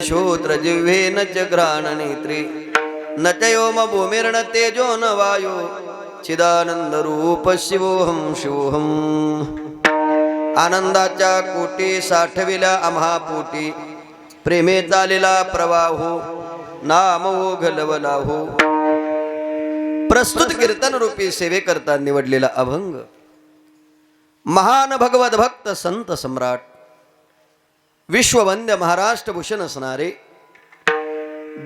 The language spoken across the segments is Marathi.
श्रोत्र जिह्वेन च घ्राणनेत्रे न च व्योम भूमिर्न तेजो न वायो चिदानंद रूप शिवोहम शिवोहम. आनंदाच्या कोटी साठविल्या आम्हा पोटी प्रेमे चालेला प्रवाहो नाम ओघलवला हो. प्रस्तुत कीर्तन रूपी सेवेकरता निवडलेला अभंग महान भगवत भक्त संत सम्राट विश्ववंद्य महाराष्ट्र भूषण असणारे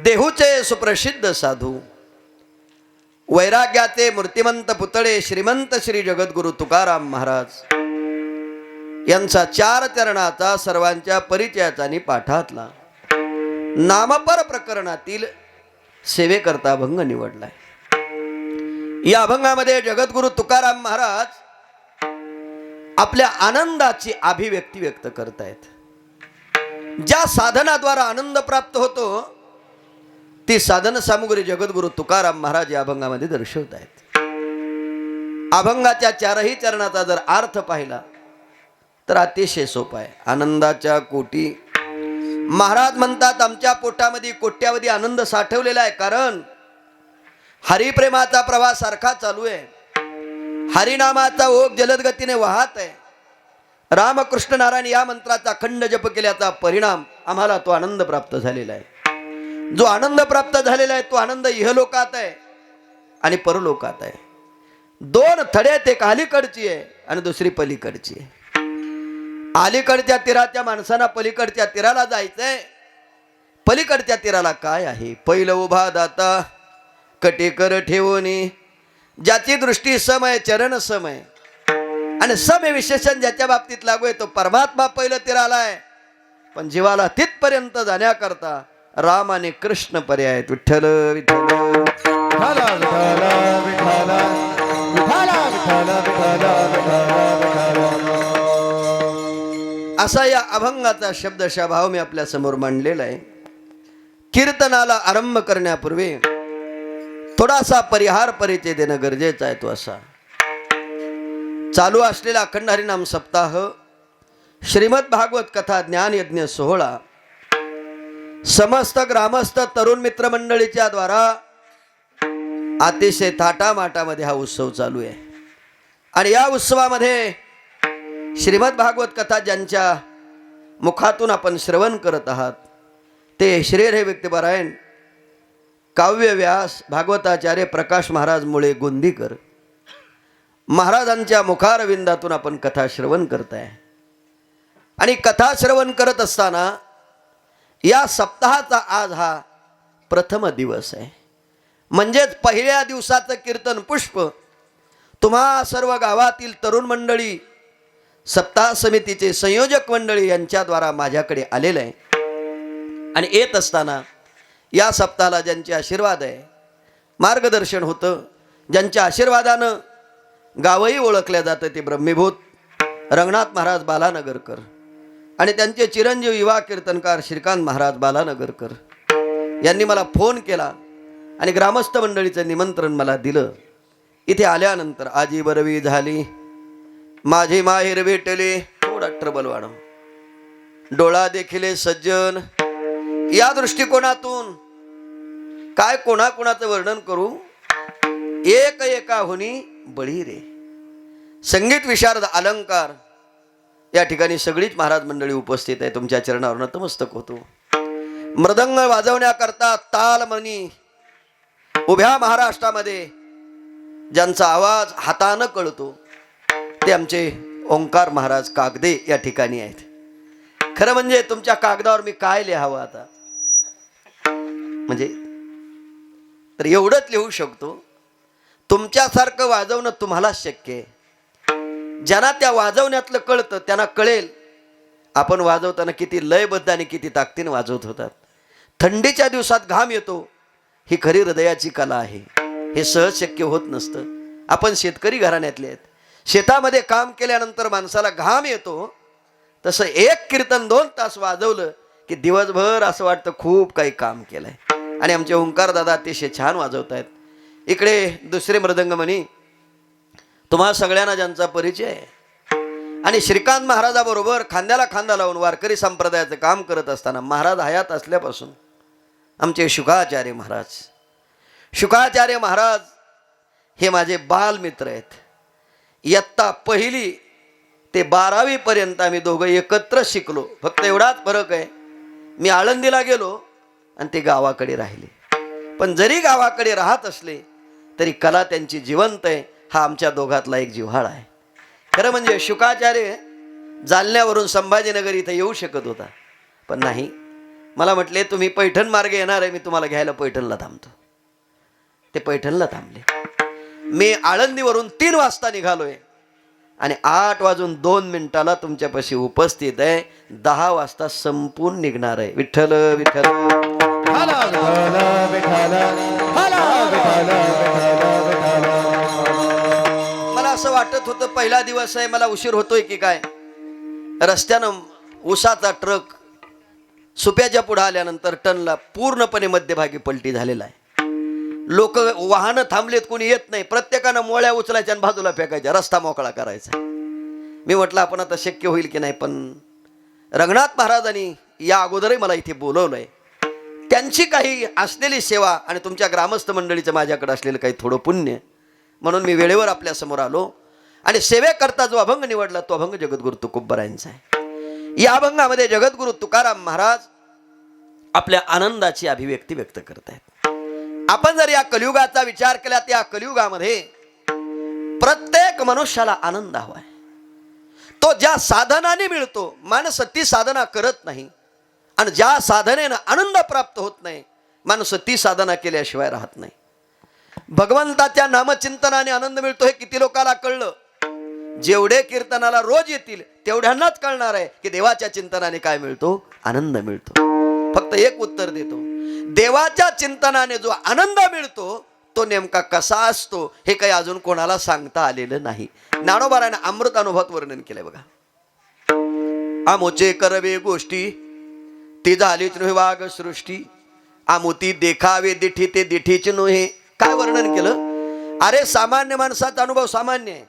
देहूचे सुप्रसिद्ध साधू वैराग्याचे मूर्तिमंत पुतळे श्रीमंत श्री जगद्गुरु तुकाराम महाराज यांचा 4 चरणाचा सर्वांच्या परिचयाचा आणि पाठातला नामपर प्रकरणातील सेवेकरता अभंग निवडलाय. या अभंगामध्ये जगद्गुरु तुकाराम महाराज आपल्या आनंदाची अभिव्यक्ती व्यक्त करतायत. ज्या साधनाद्वारा आनंद प्राप्त होतो ती साधन सामुग्री जगद्गुरु तुकाराम महाराज या अभंगामध्ये दर्शवत आहेत. अभंगाच्या 4ही चरणाचा जर अर्थ पाहिला तर अतिशय सोपा आहे. आनंदाच्या कोटी महाराज म्हणतात आमच्या पोटामध्ये कोट्यावधी आनंद साठवलेला आहे, कारण हरिप्रेमाचा प्रवास सारखा चालू आहे. हरिनामाचा ओघ जलद गतीने वाहत आहे. रामकृष्ण नारायण या मंत्राचा अखंड जप केल्याचा परिणाम आम्हाला तो आनंद प्राप्त झालेला आहे. जो आनंद प्राप्त झालेला आहे तो आनंद इहलोकात आहे आणि परलोकात आहे. 2 थड्यात, एक अलीकडची आहे आणि दुसरी पलीकडची आहे. अलीकडच्या तीराच्या माणसांना पलीकडच्या तीराला जायचंय. पलीकडच्या तीराला काय आहे? पहिलं उभा दाता कटेकर ठेवणी, ज्याची दृष्टी समय चरण समय आणि समय विशेषण ज्याच्या बाबतीत लागू आहे तो परमात्मा पहिलं तीराला आहे. पण जीवाला तिथपर्यंत जाण्याकरता राम आणि कृष्ण पर्याय आहेत. विठ्ठल विठ्ठल असा या अभंगाचा शब्दशः भाव मी आपल्या समोर मांडलेला आहे. कीर्तनाला आरंभ करण्यापूर्वी थोडासा परिहार परिचय देणं गरजेचं आहे. तो असा, चालू असलेला अखंड हरिनाम सप्ताह, श्रीमद भागवत कथा ज्ञान यज्ञ सोहळा समस्त ग्रामस्थ तरुण मित्र मंडळीच्या द्वारा अतिशय थाटामाटामध्ये हा उत्सव चालू आहे. आणि या उत्सवामध्ये श्रीमद भागवत कथा ज्यांच्या मुखातून आपण श्रवण करत आहात ते श्रीहरी व्यक्तिपरायण काव्य व्यास भागवताचार्य प्रकाश महाराज मुळे गोंदीकर महाराजांच्या मुखारविंदातून आपण कथा श्रवण करताय. आणि कथा श्रवण करत असताना या सप्ताहाचा आज हा प्रथम दिवस आहे. म्हणजेच पहिल्या दिवसाचं कीर्तन पुष्प तुम्हा सर्व गावातील तरुण मंडळी, सप्ताह समितीचे संयोजक मंडळी यांच्याद्वारा माझ्याकडे आलेलं आहे. आणि येत असताना या सप्ताहाला ज्यांचे आशीर्वाद आहे, मार्गदर्शन होतं, ज्यांच्या आशीर्वादानं गावही ओळखल्या जातं ते ब्रह्मीभूत रंगनाथ महाराज बालानगरकर आणि त्यांचे चिरंजीव युवा कीर्तनकार श्रीकांत महाराज बालानगरकर यांनी मला फोन केला आणि ग्रामस्थ मंडळीचं निमंत्रण मला दिलं. इथे आल्यानंतर आजी बरवी झाली, माझी माहेर भेटले, थोडा ट्रबल वाढव, डोळा देखिले सज्जन. या दृष्टिकोनातून काय कोणाकोणाचं वर्णन करू, एक एका होनी बळी रे. संगीत विशारद अलंकार या ठिकाणी सगळीच महाराज मंडळी उपस्थित आहे. तुमच्या चरणावर नतमस्तक होतो. मृदंग वाजवण्याकरता तालमणी उभ्या महाराष्ट्रामध्ये ज्यांचा आवाज हातानं कळतो ते आमचे ओंकार महाराज कागदे या ठिकाणी आहेत. खरं म्हणजे तुमच्या कागदावर मी काय लिहावं आता, म्हणजे तर एवढंच लिहू शकतो, तुमच्यासारखं वाजवणं तुम्हालाच शक्य आहे. ज्यांना त्या वाजवण्यातलं कळतं त्यांना कळेल आपण वाजवताना किती लयबद्ध आणि किती ताकदीने वाजवत होतात. थंडीच्या दिवसात घाम येतो, ही खरी हृदयाची कला आहे. हे सहज शक्य होत नसतं. आपण शेतकरी घराण्यातले आहेत. शेतामध्ये काम केल्यानंतर माणसाला घाम येतो, तसं एक कीर्तन 2 तास वाजवलं की दिवसभर असं वाटतं खूप काही काम केलंय. आणि आमचे ओंकार दादा अतिशय छान वाजवत आहेत. इकडे दुसरे मृदंगमणी तुम्हा सगळ्यांना ज्यांचा परिचय आहे, आणि श्रीकांत महाराजाबरोबर खांद्याला खांदा लावून वारकरी संप्रदायाचं काम करत असताना महाराज हयात असल्यापासून आमचे शुकाचार्य महाराज हे माझे बालमित्र आहेत. इयत्ता पहिली ते 12वी पर्यंत आम्ही दोघं एकत्र शिकलो. फक्त एवढाच फरक आहे, मी आळंदीला गेलो आणि ते गावाकडे राहिले. पण जरी गावाकडे राहत असले तरी कला त्यांची जिवंत आहे. हा आमच्या दोघातला एक जिव्हाळा आहे. खरं म्हणजे शुकाचार्य जालन्यावरून संभाजीनगर इथं येऊ शकत होता, पण नाही. मला म्हटले तुम्ही पैठण मार्गे येणार आहे, मी तुम्हाला घ्यायला पैठणला थांबतो. ते पैठणला थांबले. मी आळंदीवरून 3 वाजता निघालोय आणि 8:02 तुमच्यापाशी उपस्थित आहे. 10 वाजता संपून निघणार आहे. विठ्ठल विठ्ठल मला असं वाटत होतं पहिला दिवस आहे, मला उशीर होतोय की काय. रस्त्यानं उसाचा ट्रक सुप्याच्या पुढे आल्यानंतर टनला पूर्णपणे मध्यभागी पलटी झालेला आहे. लोक वाहनं थांबलेत, कोणी येत नाही. प्रत्येकानं मोळ्या उचलायच्या आणि बाजूला फेकायच्या, रस्ता मोकळा करायचा. मी म्हटलं आपण आता शक्य होईल की नाही, पण रंगनाथ महाराजांनी या अगोदरही मला इथे बोलवलंय. त्यांची काही असलेली सेवा आणि तुमच्या ग्रामस्थ मंडळीचं माझ्याकडे असलेलं काही थोडं पुण्य, म्हणून मी वेळेवर आपल्या समोर आलो. आणि सेवेकरता जो अभंग निवडला तो अभंग जगद्गुरु तुकोबरायांचा आहे. या अभंगामध्ये जगद्गुरु तुकाराम महाराज आपल्या आनंदाची अभिव्यक्ती व्यक्त करत आहेत. आपण जर या कलियुगाचा विचार केला, त्या कलियुगामध्ये प्रत्येक मनुष्याला आनंद हवा आहे. तो ज्या साधनाने मिळतो. माणूस ती साधना करत नाही, आणि ज्या साधनेनं आनंद प्राप्त होत नाही, माणूस ती साधना केल्याशिवाय राहत नाही. भगवंताच्या नामचिंतनाने आनंद मिळतो हे किती लोकांना कळलं. जेवढे कीर्तनाला रोज येतील तेवढ्यांनाच कळणार आहे की देवाच्या चिंतनाने काय मिळतो, आनंद मिळतो. फक्त एक उत्तर देतो, देवाच्या चिंतनाने जो आनंद मिळतो तो नेमका कसा असतो हे काही अजून कोणाला सांगता आलेलं नाही. ज्ञानोबाराने अमृत अनुभवात वर्णन केलंय बघा. आमोचे करवे गोष्टी ती झालीच नव्हे वाघ सृष्टी, आमोती देखावे दिठी ते दिठीच नव्हे. काय वर्णन केलं. अरे सामान्य माणसाचा अनुभव सामान्य आहे,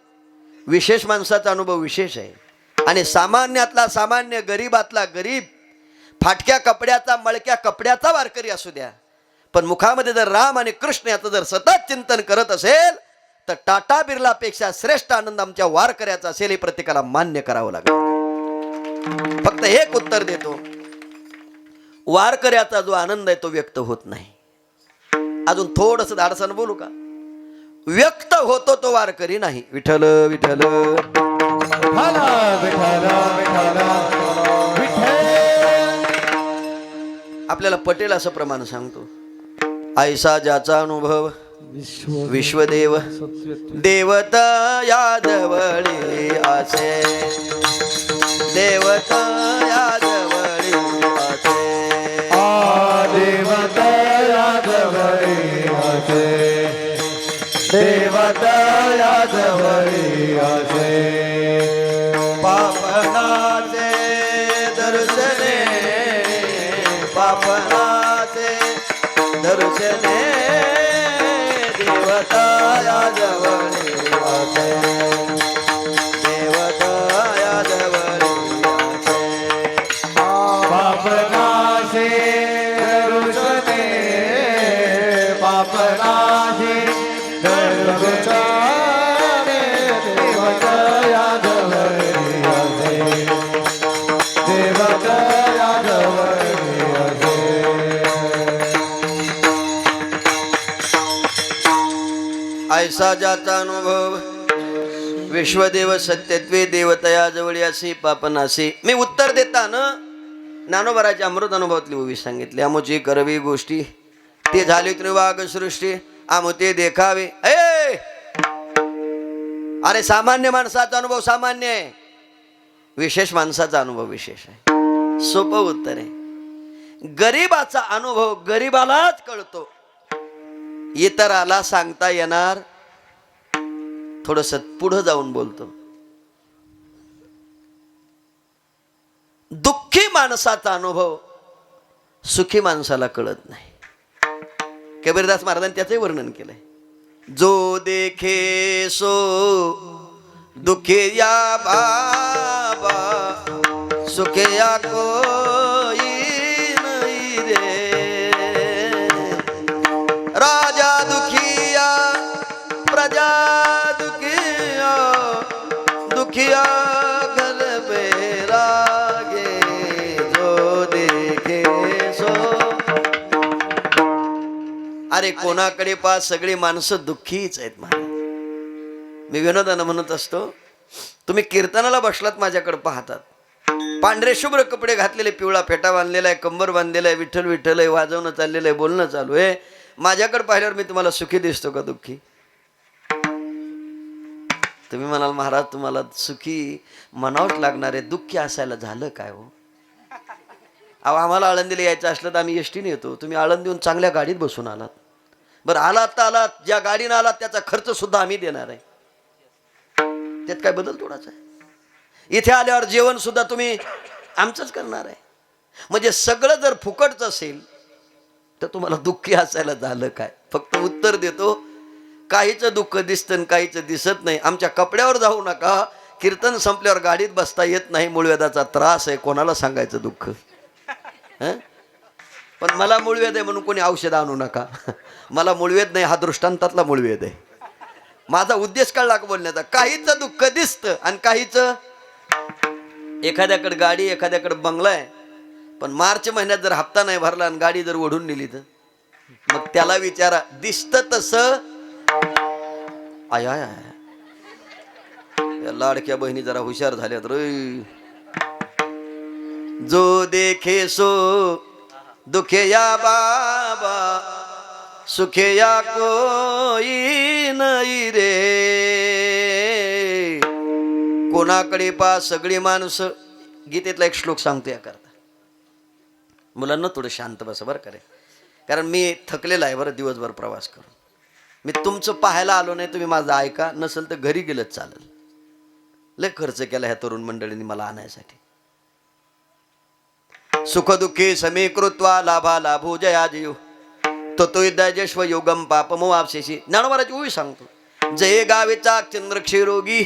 विशेष माणसाचा अनुभव विशेष आहे. आणि सामान्यातला सामान्य, गरीबातला गरीब, फाटक्या कपड्याचा मळक्या कपड्याचा वारकरी असू द्या, पण मुखामध्ये जर राम आणि कृष्ण याचं जर सतत चिंतन करत असेल तर टाटा बिर्लापेक्षा श्रेष्ठ आनंद आमच्या वारकऱ्याचा असेल हे प्रत्येकाला मान्य करावं लागेल. फक्त एक उत्तर देतो, वारकऱ्याचा जो आनंद आहे तो व्यक्त होत नाही. अजून थोडंसं धाडसानं बोलू का. व्यक्त होतो तो वारकरी नाही. विठ्ठल विठ्ठल आपल्याला पटेल असं प्रमाण सांगतो. ऐसा ज्याचा अनुभव विश्वदेव देवता या जवळी असे, देवता या जवळी असे, देवता या जवळी असे, देवता या जवळी असे. पापनाचे दर्शने, पापनाचे दर्शने, देवता या जवळी असे, देवता या जवळी असे. पापनाशे दर्शने, पापनाशे दर्शने, देवता या जवळी असे, देवता या जवळी असे. ऐसा ज्याचा अनुभव विश्वदेव सत्यत्वे देवतया जवळी असे पापनासे. मी उत्तर देताना ज्ञानोबाराच्या अमृत अनुभवातली उभी सांगितली. आमोची करवी गोष्टी ते झाली त्रिवाग सृष्टी, आमोते देखावे. अरे सामान्य माणसाचा अनुभव सामान्य आहे, विशेष माणसाचा अनुभव विशेष आहे. सोपं उत्तर आहे. गरीबाचा अनुभव गरीबालाच कळतो, इतराला सांगता येणार. थोडंसं पुढं जाऊन बोलतो. दुःखी माणसाचा अनुभव सुखी माणसाला कळत नाही. कबीरदास महाराजांनी त्याचे वर्णन केलंय. जो देखे सो दुखे या बा बाबा सुखिया कोई नहीं रे। राजा दुखिया प्रजा दुखिया, दुखिया घर बैरागे जो देखे सो। अरे कोणाकडे पास सगळी माणसं दुःखीच आहेत महाराज. मी विनोदानं म्हणत असतो, तुम्ही कीर्तनाला बसलात माझ्याकडे पाहतात, पांढरे शुभ्र कपडे घातलेले, पिवळा फेटा बांधलेला आहे, कंबर बांधलेला आहे, विठ्ठल विठ्ठल आहे, वाजवणं चाललेलं आहे, बोलणं चालू आहे. माझ्याकडे पाहिल्यावर मी तुम्हाला सुखी दिसतो का दुःखी? तुम्ही म्हणाल महाराज तुम्हाला सुखी म्हणावंच लागणार आहे, दुःखी असायला झालं काय हो? अहो आम्हाला आळंदीला यायचं असलं तर आम्ही एसटीने येतो, तुम्ही आळंदीहून चांगल्या गाडीत बसून आलात. बरं आलात तर आलात, ज्या गाडीनं आलात त्याचा खर्च सुद्धा आम्ही देणार आहे, त्यात काय बदल थोडाच आहे. इथे आल्यावर जेवण सुद्धा तुम्ही आमचंच करणार आहे. म्हणजे सगळं जर फुकटच असेल तर तुम्हाला दुःखी असायला झालं काय? फक्त उत्तर देतो, काहीच दुःख दिसतं आणि काहीच दिसत नाही. आमच्या कपड्यावर जाऊ नका, कीर्तन संपल्यावर गाडीत बसता येत नाही, मूळव्याधाचा त्रास आहे, कोणाला सांगायचं दुःख? पण मला मूळव्याध आहे म्हणून कोणी औषध आणू नका. मला मूळव्याध नाही, हा दृष्टांतातला मूळव्याध आहे. माझा उद्देश कळला का बोलण्याचा? काहीच दुःख दिसतं आणि काहीच, एखाद्याकडे गाडी एखाद्याकडे बंगला आहे, पण मार्च महिन्यात जर हप्ता नाही भरला आणि गाडी जर ओढून नेली तर मग त्याला विचारा, दिसतं तसं? आय आय आय, या लाडक्या बहिणी जरा हुशार झाल्यात रे. जो देखे सो दुखिया बाबा सुखिया कोई नाही रे. कोणाकडे पास सगळी माणसं. गीतेतला एक श्लोक सांगतो याकरता. मुलांना थोडं शांत बसा बरं करे, कारण मी थकलेला आहे बरं दिवसभर प्रवास करून. मी तुमचं पाहायला आलो नाही, तुम्ही माझं ऐका, नसेल तर घरी गेलंच चालेल. लय खर्च केला ह्या तरुण मंडळींनी मला आणायसाठी. सुखदुःखी समीकृत्वा लाभा लाभो जया जयो तो दयजस्व योगम पापमो आपशेशी. ज्ञानोबाराची ओवी सांगतो. जये गावेचा चंद्र क्षीरोगी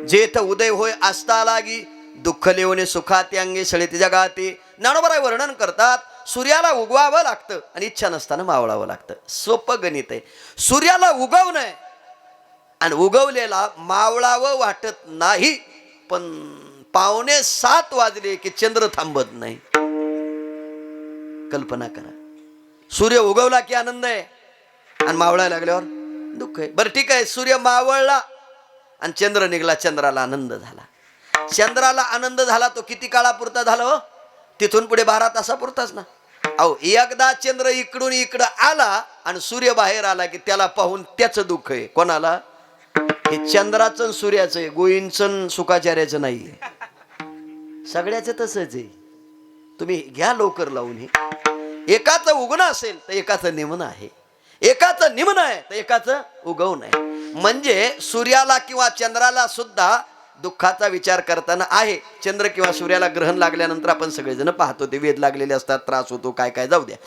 जेथ उदय होय आस्था लागी दुःख लेवणे सुखाती अंगे सळित जगाती. ज्ञानोबा वर्णन करतात, सूर्याला उगवावं लागतं आणि इच्छा नसताना मावळावं लागतं. सोपं गणित आहे. सूर्याला उगवणं आणि उगवलेला मावळावं वाटत नाही, पण 6:45 वाजले की चंद्र थांबत नाही. कल्पना करा, सूर्य उगवला की आनंद आहे आणि मावळायला लागल्यावर दुःख आहे. बरं ठीक आहे, सूर्य मावळला आणि चंद्र निघाला, चंद्राला आनंद झाला. चंद्राला आनंद झाला तो किती काळापुरता झाला हो? तिथून पुढे 12 तासापुरताच ना. अहो एकदा चंद्र इकडून इकडं आला आणि सूर्य बाहेर आला की त्याला पाहून त्याचं दुःख आहे. कोणाला? हे चंद्राचं सूर्याचं आहे, गोविंदचं सुखाचार्याचं नाही. सगळ्याचं तसंच आहे. तुम्ही घ्या लवकर लावून. हे एकाचं उगणं असेल तर एकाचं निमन आहे, एकाचं निमन आहे तर एकाचं उगवण आहे. म्हणजे सूर्याला किंवा चंद्राला सुद्धा दुःखाचा विचार करताना आहे. चंद्र किंवा सूर्याला ग्रहण लागल्यानंतर आपण सगळेजण पाहतो, ते वेध लागलेले असतात, त्रास होतो, काय काय, जाऊ द्या,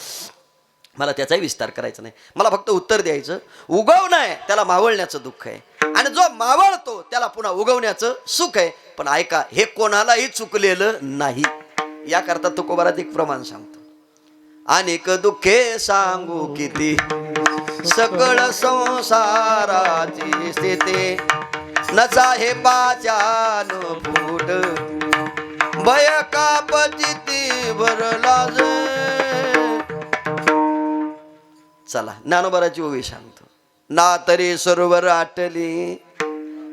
मला त्याचाही विस्तार करायचा नाही. मला फक्त उत्तर द्यायचं, उगवणं आहे त्याला मावळण्याचं दुःख आहे, आणि जो मावळतो त्याला पुन्हा उगवण्याचं सुख आहे. पण ऐका, हे कोणालाही चुकलेलं नाही. याकरता तुकोबारात एक प्रमाण सांगतो. अनेक दुःखे सांगू किती सकळ संसाराची स्थिती नचा हे पाचान फूट भय कापचिती भरला. चला ज्ञानोबाराची ओवी सांगतो. ना तरी सरोवर आटली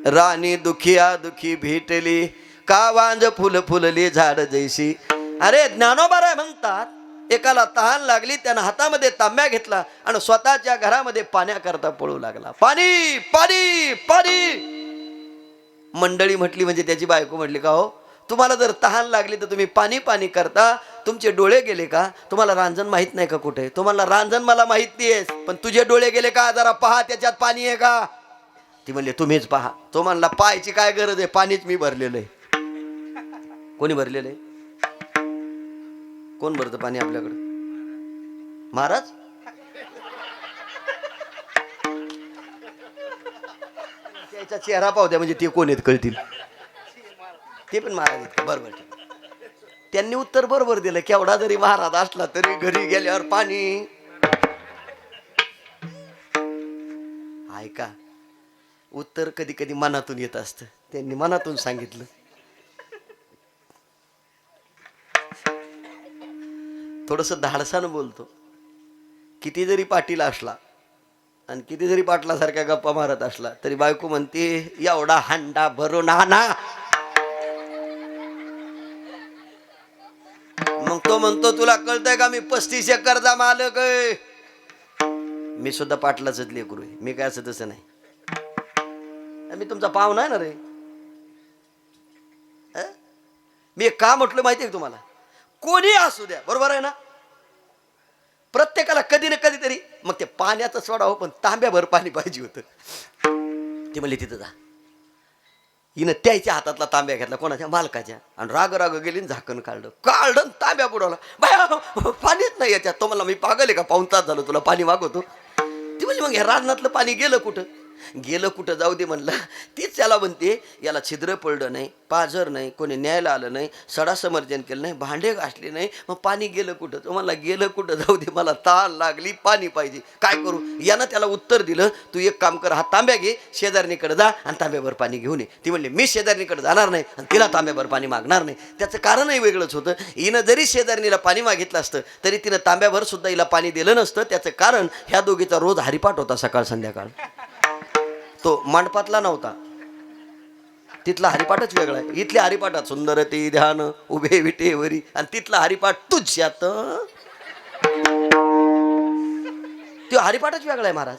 राणी दुखिया दुखी भेटली का वांज फुल फुलली झाड जैसी. अरे ज्ञानोबाराय म्हणतात, एकाला तहान लागली, त्यानं हातामध्ये तांब्या घेतला आणि स्वतःच्या घरामध्ये पाण्याकरता पळू लागला. पाणी पाणी पाणी. मंडळी म्हटली, म्हणजे त्याची बायको म्हटली, का हो तुम्हाला जर तहान लागली तर तुम्ही पाणी पाणी करता, तुमचे डोळे गेले का? तुम्हाला रांजण माहित नाही का कुठे? तुम्हाला रांजण मला माहिती आहे, पण तुझे डोळे गेले का? जरा पहा त्याच्यात पाणी आहे का? ती म्हणली तुम्हीच पहा. तो म्हणला पाहायची काय गरज आहे, पाणीच मी भरलेलं आहे. कोणी भरलेलं आहे? कोण भरतं पाणी आपल्याकडे? महाराज. त्याचा चेहरा पाहू द्या, म्हणजे ते कोण आहेत कळतील. ते पण महाराज आहेत का? बरोबर ठीक आहे. त्यांनी उत्तर बरोबर दिलं. केवढा जरी महाराज असला तरी घरी गेल्यावर पाणी. ऐका, उत्तर कधी कधी मनातून येत असतं. त्यांनी मनातून सांगितलं. थोडस धाडसानं बोलतो. किती जरी पाटील असला आणि किती जरी पाटलासारख्या गप्पा मारत असला तरी बायको म्हणते एवढा हांडा भरून आणा. मग तो म्हणतो तुला कळतंय का मी 35 एकरचा मालक आहे. मी सुद्धा पाटलाच लेकरू आहे. मी काय असं तसं नाही. मी तुमचा पाहुणा आहे ना रे. मी एक का म्हटलं माहिती आहे तुम्हाला? कोणी असू द्या, बरोबर आहे ना, प्रत्येकाला कधी ना कधीतरी मग ते पाण्याचं सोडावं पण तांब्याभर पाणी पाहिजे होतं. ते म्हणले तिथं जा. हिनं त्याच्या हातातला तांब्या घेतला, कोणाच्या? मालकाच्या. आणि राग राग गेली, झाकण काढलं तांब्या बुडवला. बाया पाणीच नाही याच्यात. तो म्हणला मी पागल आहे का, पाऊण तास झालं तुला पाणी मागवतो. ती म्हणजे मग हे रानातलं पाणी गेलं कुठं जाऊ दे म्हणलं. तीच त्याला म्हणते याला छिद्र पडलं नाही, पाझर नाही, कोणी न्यायला आलं नाही, सडा समर्जन केलं नाही, भांडे घासले नाही, मग पाणी गेलं कुठं? तो म्हणला गेलं कुठं जाऊ दे, मला तहान लागली, पाणी पाहिजे, काय करू? यानं त्याला उत्तर दिलं, तू एक काम कर, हा तांब्या घे, शेजारणीकडे जा आणि तांब्याभर पाणी घेऊन ये. ती म्हणली मी शेजारणीकडे जाणार नाही आणि तिला तांब्याभर पाणी मागणार नाही. त्याचं कारणही वेगळंच होतं. हिनं जरी शेजारणीला पाणी मागितलं असतं तरी तिनं तांब्याभर सुद्धा हिला पाणी दिलं नसतं. त्याचं कारण ह्या दोघीचा रोज हरिपाठ होता सकाळ संध्याकाळ. तो मंडपातला नव्हता, तिथला हरिपाठच वेगळा आहे. इथल्या हरिपाठात सुंदर ते ध्यान उभे विटेवरी, आणि तिथला हरिपाठ तुझ्यात. तो हरिपाठच वेगळा आहे महाराज.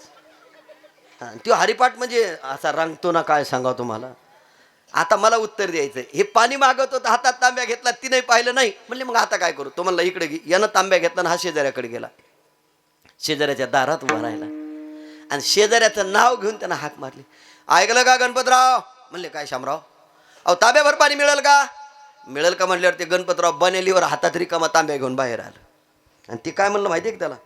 तो हरिपाठ म्हणजे असा रंगतो ना, काय सांगा तुम्हाला. आता मला उत्तर द्यायचं, हे पाणी मागत होतं, हातात तांब्या घेतला, तिने पाहिलं नाही. म्हणले मग आता काय करू? तो म्हणला इकडे घे. यानं तांब्या घेतला आणि हा शेजाऱ्याकडे गेला. शेजाऱ्याच्या दारात उभा राहिला आणि शेजाऱ्याचं नाव घेऊन त्यांना हाक मारली. ऐकलं का गणपतराव? म्हणले काय शामराव? अहो तांब्याभर पाणी मिळेल का? मिळेल का म्हणल्यावर ते गणपतराव बनेलीवर हातात रिकामा तांब्या घेऊन बाहेर आलं. आणि ते काय म्हणलं माहिती आहे का त्याला?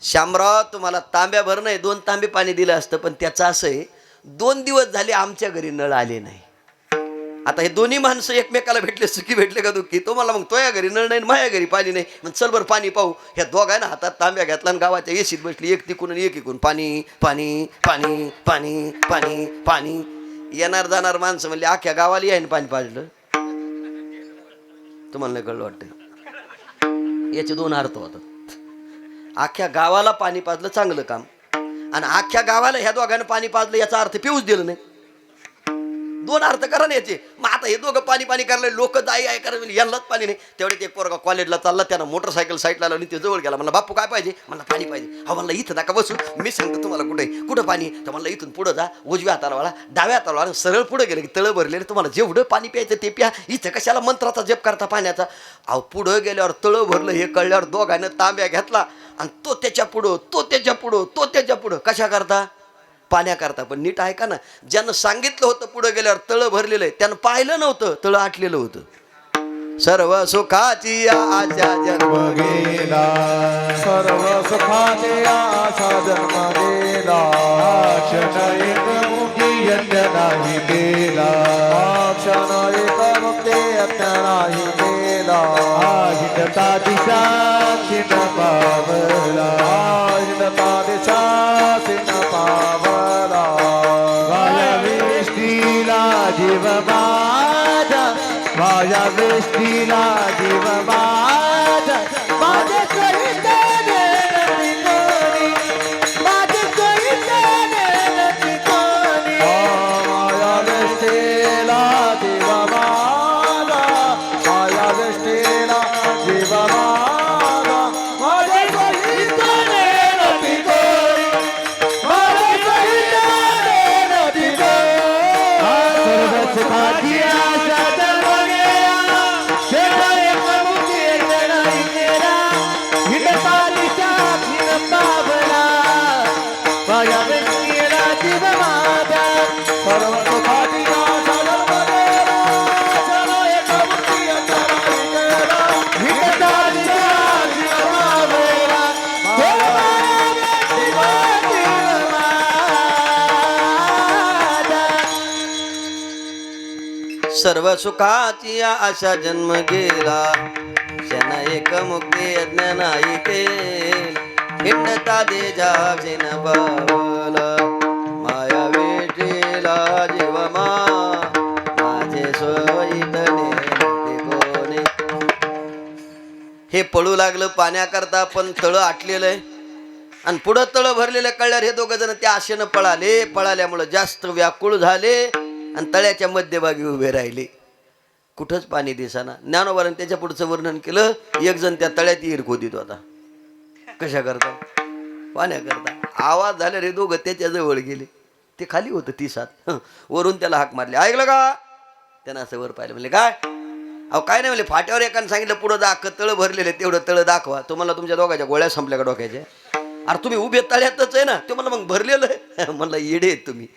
शामराव तुम्हाला तांब्याभर नाही 2 तांबे पाणी दिलं असतं, पण त्याचं असं आहे 2 दिवस झाले आमच्या घरी नळ आले नाही. आता हे दोन्ही माणसं एकमेकाला भेटले, सुखी भेटले का दुःखी? तो मला मग तोया घरी नळ नाही, माझ्या घरी पाणी नाही, मग चल बरं पाणी पाहू. ह्या दोघांना हातात तांब्या घेतला आणि गावाच्या येशीत बसली, एक तिकून आणि एक इकून पाणी पाणी पाणी पाणी पाणी पाणी. येणार जाणार माणसं म्हणले अख्ख्या गावाला यायन पाणी पाजलं. तुम्हाला नाही कळलं वाटतं? याचे 2 अर्थ होतात. अख्ख्या गावाला पाणी पाजलं चांगलं काम, आणि अख्ख्या गावाला ह्या दोघांना पाणी पाजलं याचा अर्थ पिऊच दिलं नाही. 2 अर्थ करा ना याचे. मग आता हे दोघं पाणी पाणी करायला, लोक दाई आहे करायला, यांनाच पाणी नाही. तेवढे एक पोरगा कॉलेजला चालला, त्यानं मोटरसायकल साईडला लावली, ते जवळ गेला. म्हणला बापू काय पाहिजे? म्हणला पाणी पाहिजे. हा म्हणला इथं नका बसू, मी सांगतो तुम्हाला कुठं पाणी. तर म्हणला इथून पुढं जा, उजव्या हाताला वळा, डाव्या हाताला वळा, सरळ पुढे गेले की तळं भरलेले, तुम्हाला जेवढं पाणी प्यायचं ते प्या. इथं कशाला मंत्राचा जप करता पाण्याचा? अहो पुढं गेल्यावर तळं भरलं हे कळल्यावर दोघांना तांब्या घेतला आणि तो त्याच्या पुढं कशा करता? पाण्याकरता. पण नीट ऐका ना, ज्यानं सांगितलं होतं पुढं गेल्यावर तळं भरलेलं आहे, त्यानं पाहिलं नव्हतं तळं आटलेलं होतं. सर्व सुखाची आशा जन्म गेला, सर्व सुखाची आशा जन्म गेला. क्षण एक मुक्ती यज्ञ नाही केला, क्षण एक मुक्ती यज्ञ नाही केला. हिंडता दिशा सिन पावला, हिंडता दिशा सिन पावला. वाया वेष्टीला जीव माझा, वाया वेष्टीला जीव माझा. माझे कळीते नेनती कोणी, माझे कळीते नेनती कोणी. वाया वेष्टीला जीव माझा, वाया वेष्टीला जीव माझा. माझे कळीते नेनती कोणी, माझे कळीते नेनती कोणी. सर्व सुखाची आशा जन्म गेला, क्षण एक मुक्ती यज्ञ नाही केला. हिंडता दिशा सिन पावला, वाया वेष्टीला जीव माझा. सर्व सुखाची आशा जन्म गेला, क्षण एक मुक्ती यज्ञ नाही केला. हिंडता दिशा सिन पावला, वाया वेष्टीला जीव माझा. सर्व सुखाची आशा जन्म गेला क्षण एक मुक्ती यज्ञ नाही केला हिंडता दे जाचे न पावला माया वेठीला जीव माझे सोयीतले कोणी. हे पळू लागलं पाण्याकरता पण तळं आटलेलं आहे आणि पुढं तळं भरलेलं कळल्यावर हे दोघं जण त्या आशेनं पळाल्यामुळं जास्त व्याकुळ झाले आणि तळ्याच्या मध्यभागी उभे राहिले. कुठंच पाणी दिसाना. ज्ञानोबाने त्याच्या पुढचं वर्णन केलं. एक जण त्या तळ्यात विहीर खोदीत होता. कशा करता? पाण्याकरता. आवाज झाला रे दोघं त्याच्या जवळ गेले. ते खाली होतं 30 हात. वरून त्याला हाक मारली. ऐकलं का? त्यानं असं वर पाहिलं. म्हणले काय? अहो काय नाही म्हणले, फाट्यावर एकाने सांगितलं पुढं तळं भरलेलं तेवढं तळं दाखवा. तुम्हाला तुमच्या दोघांच्या गोळ्या संपल्या का डोक्याच्या? अरे तुम्ही उभे तळ्यातच आहे ना. ते मला मग भरलेलं आहे. म्हणलं येडे आहेत तुम्ही.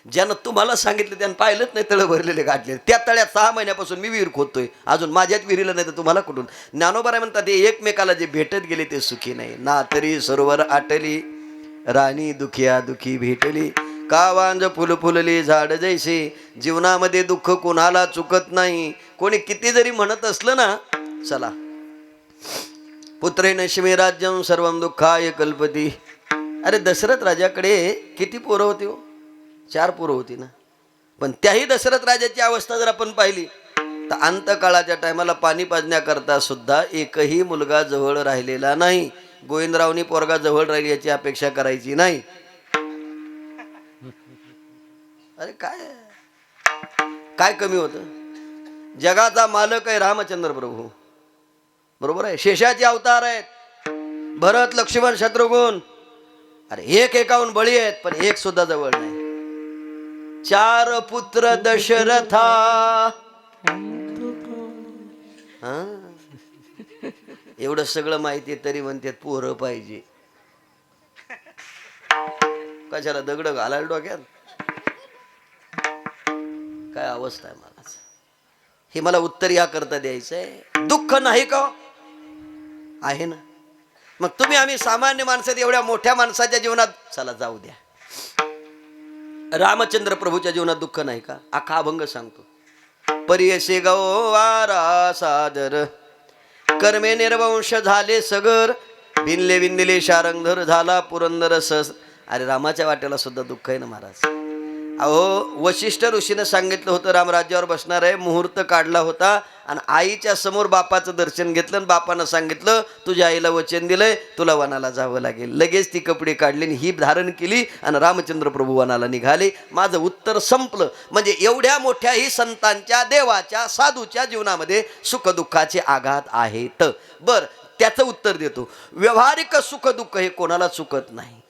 ज्यानं तुम्हाला सांगितलं त्यानं पाहिलंच नाही तळं भरलेले गाठले. त्या तळ्यात 6 महिन्यापासून मी विहीर खोदतोय. अजून माझ्यात विहिरीला नाही तर तुम्हाला कुठून? ज्ञानोबा म्हणतात ते एकमेकाला जे भेटत गेले ते सुखी नाही. ना तरी सरोवर आटली राणी दुखिया दुखी भेटली कावांज फुल फुलली झाड जैसे. जीवनामध्ये दुःख कोणाला चुकत नाही. कोणी किती जरी म्हणत असलं ना, चला पुत्रेण शिमे राज्यम सर्वम दुःखाय कल्पती. अरे दशरथ राजाकडे किती पोरं होती हो? 4 पोरं होती ना. पण त्याही दशरथ राजाची अवस्था जर आपण पाहिली तर अंतकाळाच्या टायमाला पाणी पाजण्याकरता सुद्धा एकही मुलगा जवळ राहिलेला नाही. गोविंदरावनी पोरगा जवळ राहील याची अपेक्षा करायची नाही. अरे काय काय कमी होतं? जगाचा मालक आहे रामचंद्र प्रभू, बरोबर आहे. शेषाचे अवतार आहेत भरत लक्ष्मण शत्रुघ्न. अरे एक एकाहून बळी आहेत पण एक सुद्धा जवळ नाही. 4 पुत्र दशरथा. एवढं सगळं माहिती तरी म्हणतात पोरं पाहिजे. कशाला दगड घालायला डोक्यात? काय अवस्था आहे मला. हे मला उत्तर या करता द्यायचंय. दुःख नाही का? आहे ना. मग तुम्ही आम्ही सामान्य माणसात एवढ्या मोठ्या माणसाच्या जीवनात चला जाऊ द्या. रामचंद्र प्रभूच्या जीवनात दुःख नाही का? अख्खा अभंग सांगतो. परियसे गवारा सादर कर्मे निर्वंश झाले सगर बिनले बिंदिले शारंगधर झाला पुरंदर सस. अरे रामाच्या वाट्याला सुद्धा दुःख आहे ना महाराज. अहो वशिष्ठ ऋषीनं सांगितलं होतं राम राज्यावर बसणार आहे. मुहूर्त काढला होता आणि आईच्या समोर बापाचं दर्शन घेतलं आणि बापानं सांगितलं तुझ्या आईला वचन दिलंय तुला वनाला जावं लागेल. लगेच ती कपडे काढली आणि ही धारण केली आणि रामचंद्र प्रभू वनाला निघाले. माझं उत्तर संपलं. म्हणजे एवढ्या मोठ्याही संतांच्या देवाच्या साधूच्या जीवनामध्ये सुखदुःखाचे आघात आहेत. बर त्याचं उत्तर देतो. व्यावहारिक सुख दुःख हे कोणाला चुकत नाही.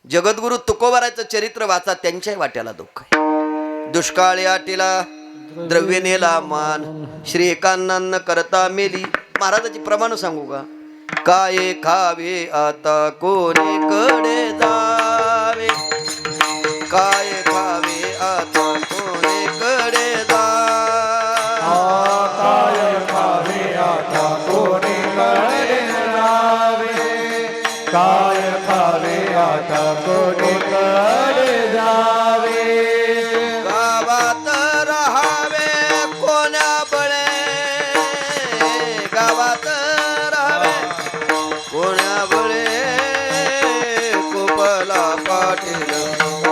जगद्गुरु तुकोबाराचं चरित्र वाचा, त्यांच्या वाट्याला दुःख आहे. दुष्काळी आटीला द्रव्य नेला मान श्री एकांनान्न करता मेली. महाराजाची प्रमाण सांगू का? काय खावे आता कोणीकडे जावे. काय खावे आता कोणीकडे जावे. काय खावे आता कोणीकडे जावे. काय खावे आता कोणीकडे जावे. गावात राहावे कोण्या बळे. गावात राहावे कोण्या बळे. कोपला पाटील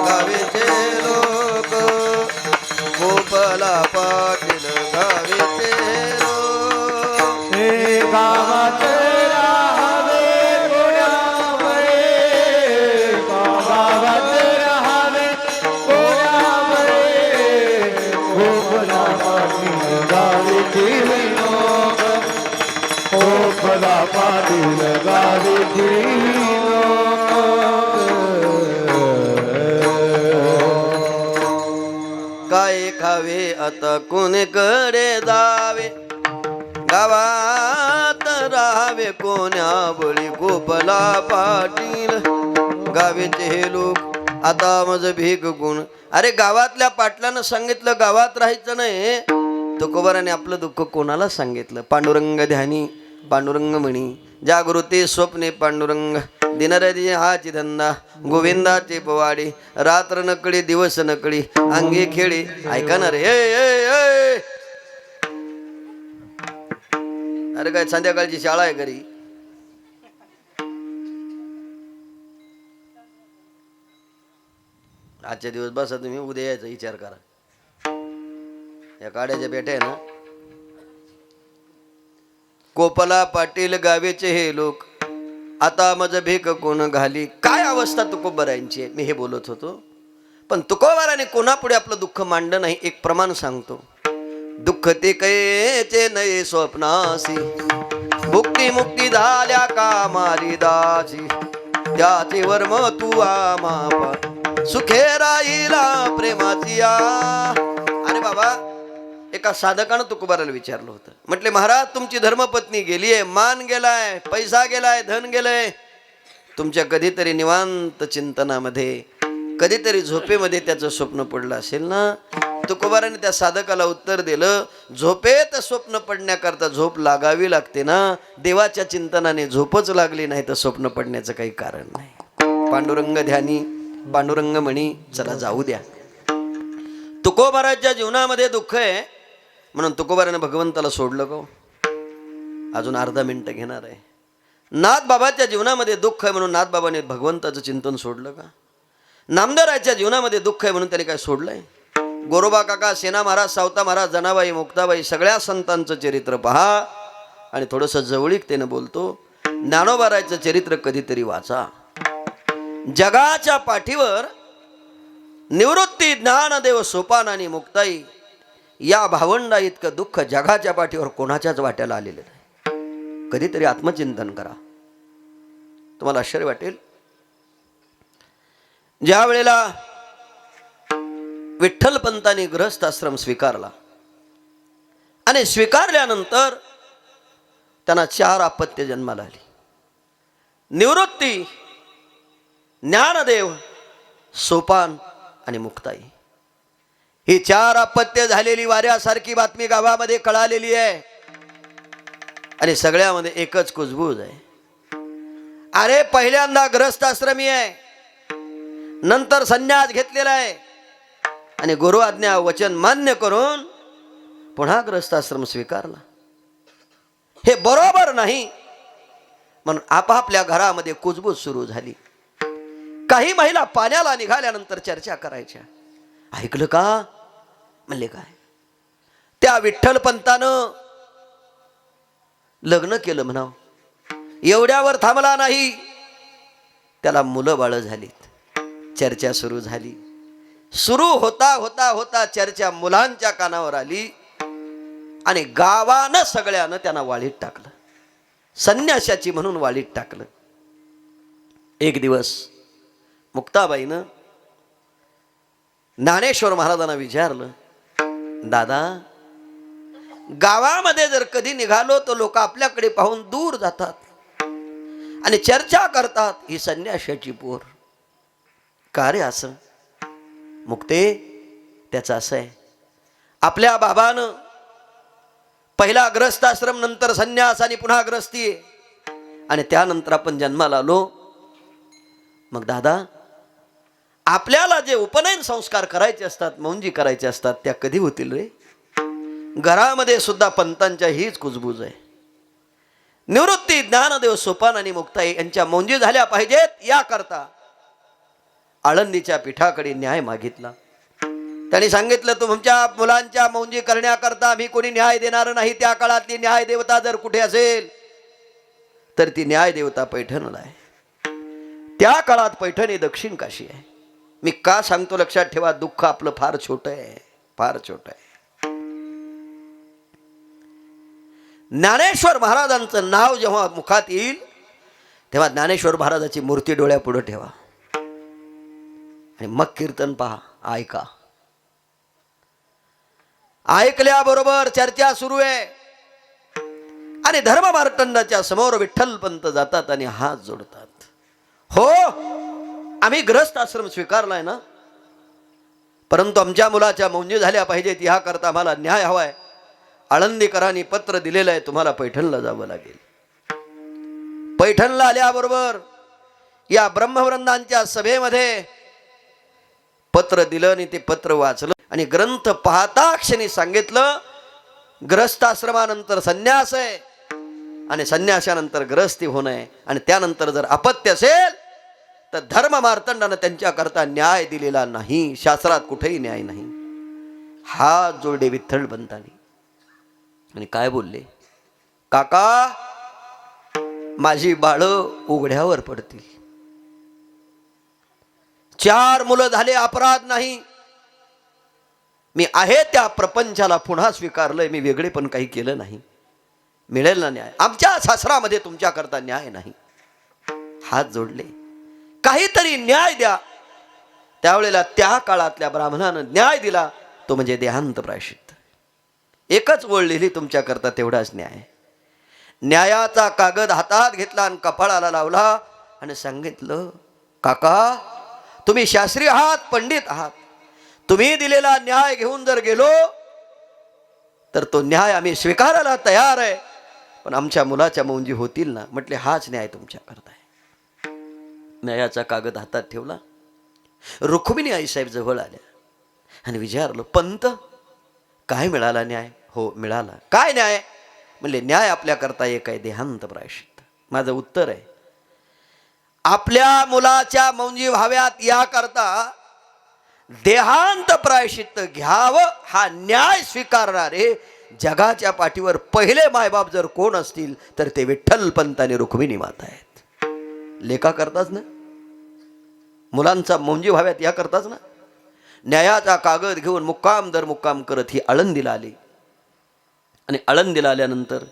गावीचे लोक. कोपला पाटील गावीचे लोक. हे गावात राहावे कोण्यामुळे. गावात राहावे कोण्यामुळे. कोपला पाटील गावीची लोक. कोपला पाटील गावीची लोक. काय खावे आता कोणीकडे जावे. गावात राहावे कोण्या बळी. गोपला पाटील गावीचे हे लोक आता मज भीक गुण. अरे गावातल्या पाटलानं सांगितलं गावात राहायचं नाही. तुकोबाराने आपलं दुःख कोणाला सांगितलं? पांडुरंग ध्यानी पांडुरंग म्हणी जागृती स्वप्ने पांडुरंग. दिनरजी हाची धंदा गोविंदाचे पवाडे. रात्र नकळी दिवस नकळी अंगी खेळी. ऐका ना रे अरे काय संध्याकाळची शाळा आहे घरी? आजच्या दिवस बसा तुम्ही, उद्या यायचा विचार करा. या काड्याच्या पेट्या आहे ना, कोपला पाटील गावेचे हे लोक, आता मज भेक कोण घाली. काय अवस्था तुकोबारांची आहे. मी हे बोलत होतो, पण तुकोबाराने कोणापुढे आपलं दुःख मांडलं नाही. एक प्रमाण सांगतो. दुःख ते कैचे नये स्वप्नासी, भुक्ती मुक्ती झाल्या कामारी दासी, त्याचे वर्म तू आमा सुखे राहिला प्रेमाची या. अरे बाबा, एका साधकानं तुकोबाराला विचारलं होतं. म्हटले महाराज, तुमची धर्मपत्नी गेलीये, मान गेलाय, पैसा गेलाय, धन गेलंय. तुमच्या कधीतरी निवांत चिंतनामध्ये, कधीतरी झोपेमध्ये त्याचं स्वप्न पडलं असेल ना. तुकोबाराने त्या साधकाला उत्तर दिलं, झोपेत स्वप्न पडण्याकरता झोप लागावी लागते ना. देवाच्या चिंतनाने झोपच लागली नाही तर स्वप्न पडण्याचं काही कारण नाही. पांडुरंग ध्यानी, पांडुरंग म्हणी, चला जाऊ द्या. तुकोबाराच्या जीवनामध्ये दुःख आहे म्हणून तुकोबाराने भगवंताला सोडलं का? अजून अर्धा मिनिट घेणार आहे. नाथबाबाच्या जीवनामध्ये दुःख आहे म्हणून नाथबाबाने भगवंताचं चिंतन सोडलं का? नामदेवराच्या जीवनामध्ये दुःख आहे म्हणून त्याने काय सोडलंय? गोरोबा काका, सेना महाराज, सावता महाराज, जनाबाई, मुक्ताबाई, सगळ्या संतांचं चरित्र पहा आणि थोडंसं जवळीकतेनं बोलतो, ज्ञानोबाराचं चरित्र कधीतरी वाचा. जगाच्या पाठीवर निवृत्ती, ज्ञानदेव, सोपान आणि मुक्ताई या भावंडा इतकं दुःख जगाच्या पाठीवर कोणाच्याच वाट्याला आलेलं नाही. कधीतरी आत्मचिंतन करा, तुम्हाला आश्चर्य वाटेल. ज्या वेळेला विठ्ठलपंतांनी गृहस्थाश्रम स्वीकारला आणि स्वीकारल्यानंतर त्यांना 4 अपत्य जन्माला आली. निवृत्ती, ज्ञानदेव, सोपान आणि मुक्ताई. ही 4 अपत्य झालेली वाऱ्यासारखी बातमी गावामध्ये कळालेली आहे आणि सगळ्यामध्ये एकच कुजबूज आहे. अरे पहिल्यांदा गृहस्थाश्रमी आहे, नंतर संन्यास घेतलेला आहे आणि गुरु आज्ञा वचन मान्य करून पुन्हा गृहस्थाश्रम स्वीकारला. हे बरोबर नाही म्हणून आपापल्या घरामध्ये कुजबूज सुरू झाली. काही महिला पाण्याला निघाल्यानंतर चर्चा करायच्या. ऐकलं का? म्हणले काय? त्या विठ्ठलपंतानं लग्न केलं म्हणावं. एवढ्यावर थांबला नाही, त्याला मुलं बाळ झालीत. चर्चा सुरू झाली. सुरू होता होता होता चर्चा मुलांच्या कानावर आली आणि गावानं सगळ्यानं त्यांना वाळीत टाकलं. संन्याशाची म्हणून वाळीत टाकलं. एक दिवस मुक्ताबाईनं ज्ञानेश्वर महाराजांना विचारलं, दादा, गावामध्ये जर कधी निघालो तर लोक आपल्याकडे पाहून दूर जातात आणि चर्चा करतात, ही संन्याशाची पोर. का रे असं? मुक्ते, त्याचं असं आहे, आपल्या बाबानं पहिला ग्रस्ताश्रम, नंतर संन्यास आणि पुन्हा ग्रस्ती आणि त्यानंतर आपण जन्माला आलो. मग दादा, आपल्याला जे उपनयन संस्कार करायचे असतात, मौंजी करायचे असतात, त्या कधी होतील रे? घरामध्ये सुद्धा पंतांच्या हीच कुजबूज आहे. निवृत्ती, ज्ञानदेव, सोपान आणि मुक्ताई यांच्या मौंजी झाल्या पाहिजेत. याकरता आळंदीच्या पीठाकडे न्याय मागितला. त्यांनी सांगितलं, तुमच्या मुलांच्या मौंजी करण्याकरता आम्ही कोणी न्याय देणार नाही. त्या काळातली न्याय देवता जर कुठे असेल तर ती न्याय देवता पैठणला आहे. त्या काळात पैठण ही दक्षिण काशी आहे. मी का सांगतो लक्षात ठेवा, दुःख आपलं फार छोटं आहे, फार छोटं आहे. ज्ञानेश्वर महाराजांचं नाव जेव्हा मुखात येईल तेव्हा ज्ञानेश्वर महाराजाची मूर्ती डोळ्यापुढे ठेवा आणि मग कीर्तन पहा, ऐका. ऐकल्याबरोबर चर्चा सुरू आहे आणि धर्म मार्तंडाच्या समोर विठ्ठलपंत जातात आणि हात जोडतात. हो, आम्ही ग्रस्त आश्रम स्वीकारलाय ना, परंतु आमच्या मुलाच्या मौंजी झाल्या पाहिजेत. ह्याकरता आम्हाला न्याय हवाय. आळंदीकरांनी पत्र दिलेलं आहे, तुम्हाला पैठणला जावं लागेल. पैठणला आल्याबरोबर या ब्रह्मवृंदांच्या सभेमध्ये पत्र दिलं आणि ते पत्र वाचलं आणि ग्रंथ पाहता क्षणी सांगितलं, ग्रस्ताश्रमानंतर संन्यास आहे आणि संन्यासानंतर ग्रहस्थी होणं आहे, आणि त्यानंतर जर अपत्य असेल तर धर्म मार्तंडानं त्यांच्याकरता न्याय दिलेला नाही, शास्त्रात कुठेही न्याय नाही. हात जोडले विठ्ठल पंतांनी आणि काय बोलले, काका माझी बाळं उघड्यावर पडतील. 4 मुलं झाले, अपराध नाही. मी आहे त्या प्रपंचाला पुन्हा स्वीकारलंय, मी वेगळे पण काही केलं नाही. मिळेल ना न्याय? आमच्या शास्त्रामध्ये तुमच्याकरता न्याय नाही. हात जोडले, काहीतरी न्याय द्या. त्यावेळेला त्या काळातल्या ब्राह्मणानं न्याय दिला, तो म्हणजे देहांत प्रायश्चित्त. एकच ओळ लिहिली तुमच्याकरता, तेवढाच न्याय. न्यायाचा कागद हातात घेतला आणि कपाळाला लावला आणि सांगितलं, काका तुम्ही शास्त्री आहात, पंडित आहात, तुम्ही दिलेला न्याय घेऊन जर गेलो तर तो न्याय आम्ही स्वीकारायला तयार आहे, पण आमच्या मुलाच्या मौंजी होतील ना. म्हटले हाच न्याय तुमच्याकरता आहे. न्यायाचा कागद हातात ठेवला. रुक्मिणी आईसाहेब जवळ आल्या आणि विचारलं, पंत काय मिळाला न्याय? हो मिळाला. काय न्याय? म्हणले न्याय आपल्याकरता एक आहे, देहांत प्रायश्चित्त. माझं उत्तर आहे, आपल्या मुलाच्या मौंजी व्हाव्यात याकरता देहांत प्रायश्चित्त घ्यावं हा न्याय स्वीकारणारे जगाच्या पाठीवर पहिले मायबाप जर कोण असतील तर ते विठ्ठल पंत आणि रुक्मिणी माता आहेत. लेखा करताच ना, मुलांचा मौंजी व्हाव्यात या करताच ना. न्यायाचा कागद घेऊन मुक्काम दर मुक्काम करत ही आळंदीला आली. आणि आळंदीला आल्यानंतर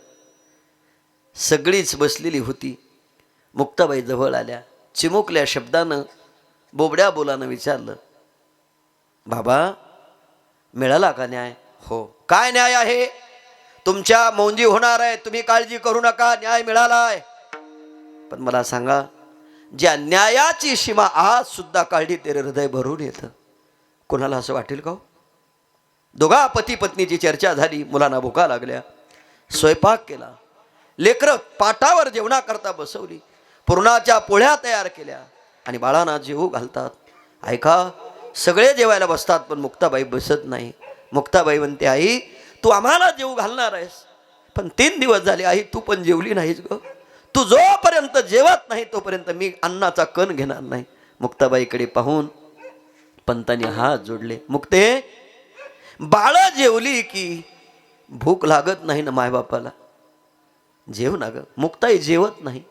सगळीच बसलेली होती. मुक्ताबाई जवळ आल्या, चिमुकल्या शब्दानं बोबड्या बोलानं विचारलं, बाबा मिळाला का न्याय? हो. काय न्याय आहे? तुमच्या मौंजी होणार आहे, तुम्ही काळजी करू नका, न्याय मिळालाय. पण मला सांगा, ज्या न्यायाची सीमा आज सुद्धा काढली तेरे हृदय भरून येतं. कोणाला असं वाटेल का? दोघा पती पत्नीची चर्चा झाली, मुलांना भुका लागल्या, स्वयंपाक केला, लेकरं पाटावर जेवणाकरता बसवली, पुरणाच्या पोळ्या तयार केल्या आणि बाळांना जेवू घालतात. ऐका, सगळे जेवायला बसतात पण मुक्ताबाई बसत नाही. मुक्ताबाई म्हणते, आई तू आम्हाला जेवू घालणार आहेस, पण 3 दिवस झाले आई तू पण जेवली नाहीस ग. तू जोपर्यंत जेवत नाही तोपर्यंत मी अन्नाचा कण घेणार नाही. मुक्ताबाईकडे पाहून पंतांनी हात जोडले, मुक्ते बाळ जेवली की भूक लागत नाही ना मायबापाला? जेव ना ग. मुक्ताई जेवत नाही.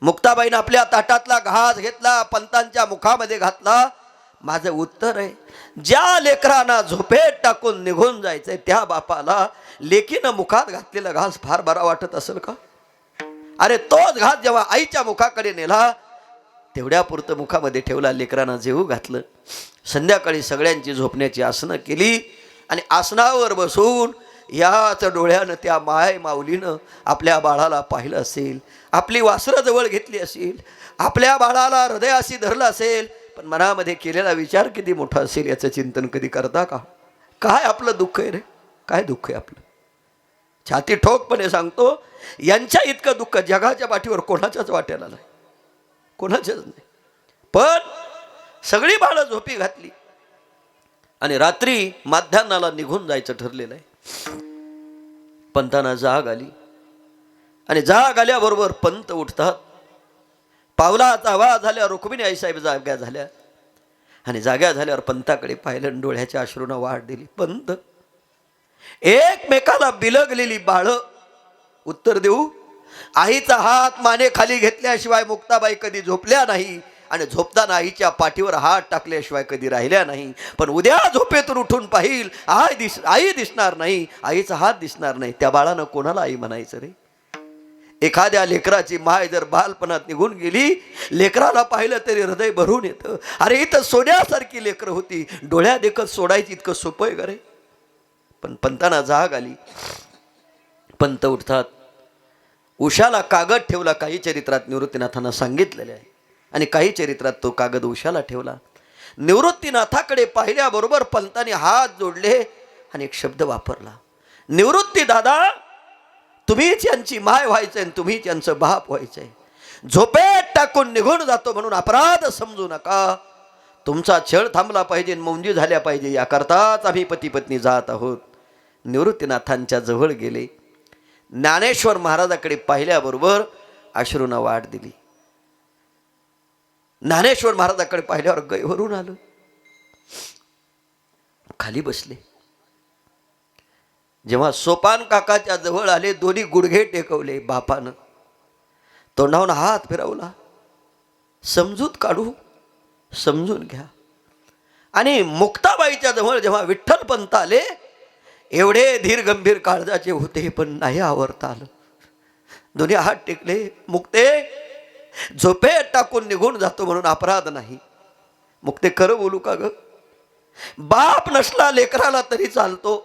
मुक्ताबाईनं आपल्या ताटातला घास घेतला, पंतांच्या मुखामध्ये घातला. माझं उत्तर आहे, ज्या लेकरांना झोपेत टाकून निघून जायचंय त्या बापाला लेकीनं मुखात घातलेला घास फार बरा वाटत असेल का? अरे तोच घास जेव्हा आईच्या मुखाकडे नेला तेवढ्यापुरतं मुखामध्ये ठेवला, लेकरांना जेवू घातलं. संध्याकाळी सगळ्यांची झोपण्याची आसनं केली आणि आसनावर बसून याच डोळ्यानं त्या माय माऊलीनं आपल्या बाळाला पाहिलं असेल, आपली वासरं जवळ घेतली असेल, आपल्या बाळाला हृदयाशी धरलं असेल, पण मनामध्ये केलेला विचार किती मोठा असेल याचं चिंतन कधी करता का? काय आपलं दुःख आहे रे? काय दुःख आहे आपलं? छाती ठोकपणे सांगतो, यांच्या इतकं दुःख जगाच्या पाठीवर कोणाच्याच वाट्याला नाही, कोणाच्याच नाही. पण सगळी बाळं झोपी घातली आणि रात्री माध्यान्हाला निघून जायचं ठरलेलं आहे. पंतांना जाग आली आणि जाग आल्याबरोबर पंत उठतात. पावलाचा आवाज झाल्या, रुक्मिणी आईसाहेब जाग्या झाल्या आणि जाग्या झाल्यावर पंताकडे पाहिलं, डोळ्याच्या अश्रूंना वाढ दिली. पंत एकमेकाला बिलगलेली बाळ उत्तर देऊ, आईचा हात माने खाली घेतल्याशिवाय मुक्ताबाई कधी झोपल्या नाही आणि झोपताना आईच्या पाठीवर हात टाकल्याशिवाय कधी राहिल्या नाही. पण उद्या झोपेतून उठून पाहिल आई दिसणार नाही, आईचा हात दिसणार नाही. त्या बाळानं कोणाला आई म्हणायचं रे? एखाद्या लेकराची माय जर बालपणात निघून गेली, लेकराला पाहिलं तरी हृदय भरून येतं. अरे इथं सोन्यासारखी लेकरं होती, डोळ्या देखत सोडायची इतकं सोपं आहे का रे? पण पंतांना जाग आली. पंत उठतात. उशाला कागद ठेवला, काही चरित्रात निवृत्तीनाथांना सांगितलेले आहे आणि काही चरित्रात तो कागद उशाला ठेवला. निवृत्तीनाथाकडे पाहिल्याबरोबर पंतांनी हात जोडले आणि एक शब्द वापरला, निवृत्ती दादा तुम्हीच यांची माय व्हायचंय आणि तुम्हीच यांचं बाप व्हायचंय. झोपेत टाकून निघून जातो म्हणून अपराध समजू नका. तुमचा छळ थांबला पाहिजे, मौंजी झाल्या पाहिजे, याकरताच आम्ही पती पत्नी जात आहोत. निवृत्तीनाथांच्या जवळ गेले. ज्ञानेश्वर महाराजाकडे पाहिल्याबरोबर अश्रूंना वाट दिली. ज्ञानेश्वर महाराजाकडे पाहिल्यावर गैवरून आलं. खाली बसले. जेव्हा सोपान काकाच्या जवळ आले, दोन्ही गुडघे टेकवले बापानं. तोंडावून हात फिरवला. समजूत काढू, समजून घ्या. आणि मुक्ताबाईच्या जवळ जेव्हा विठ्ठलपंत आले, एवढे धीर गंभीर काळजाचे होते, पण नाही आवरता आलं. दोन्ही हात टेकले. मुक्ते, झोपेत टाकून निघून जातो म्हणून अपराध नाही. मुक्ते, खरं बोलू का ग? बाप नसला लेकराला तरी चालतो,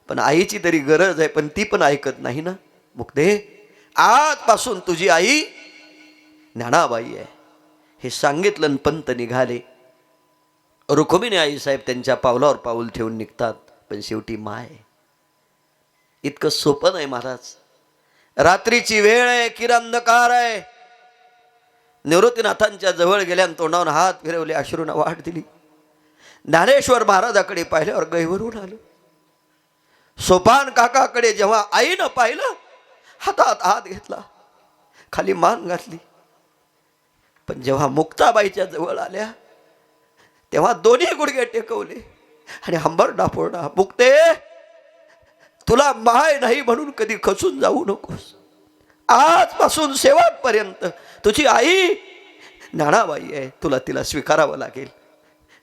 पण आईची तरी गरज आहे, पण ती पण ऐकत नाही ना. मुक्ते, आजपासून तुझी आई ज्ञानाबाई आहे हे सांगितलं आणि पंत निघाले. रुक्मिणी आई साहेब त्यांच्या पावलावर पाऊल ठेवून निघतात, पण शेवटी माय. इतकं सोपं नाही महाराज. रात्रीची वेळ आहे, किरांधकार आहे. निवृत्तीनाथांच्या जवळ गेल्यान तोंडावून हात फिरवले, अश्रूंना वाट दिली. ज्ञानेश्वर महाराजाकडे पाहिल्यावर गैवरून आलं. सोपान काकाकडे जेव्हा आईनं पाहिलं, हातात हात घेतला, खाली मान घातली. पण जेव्हा मुक्ताबाईच्या जवळ आल्या, तेव्हा दोन्ही गुडघे टेकवले आणि हंबरडा फोडला. मुक्ते, तुला माय नाही म्हणून कधी खचून जाऊ नकोस. आजपासून शेवटपर्यंत तुझी आई ज्ञानाबाई आहे, तुला तिला स्वीकारावं लागेल.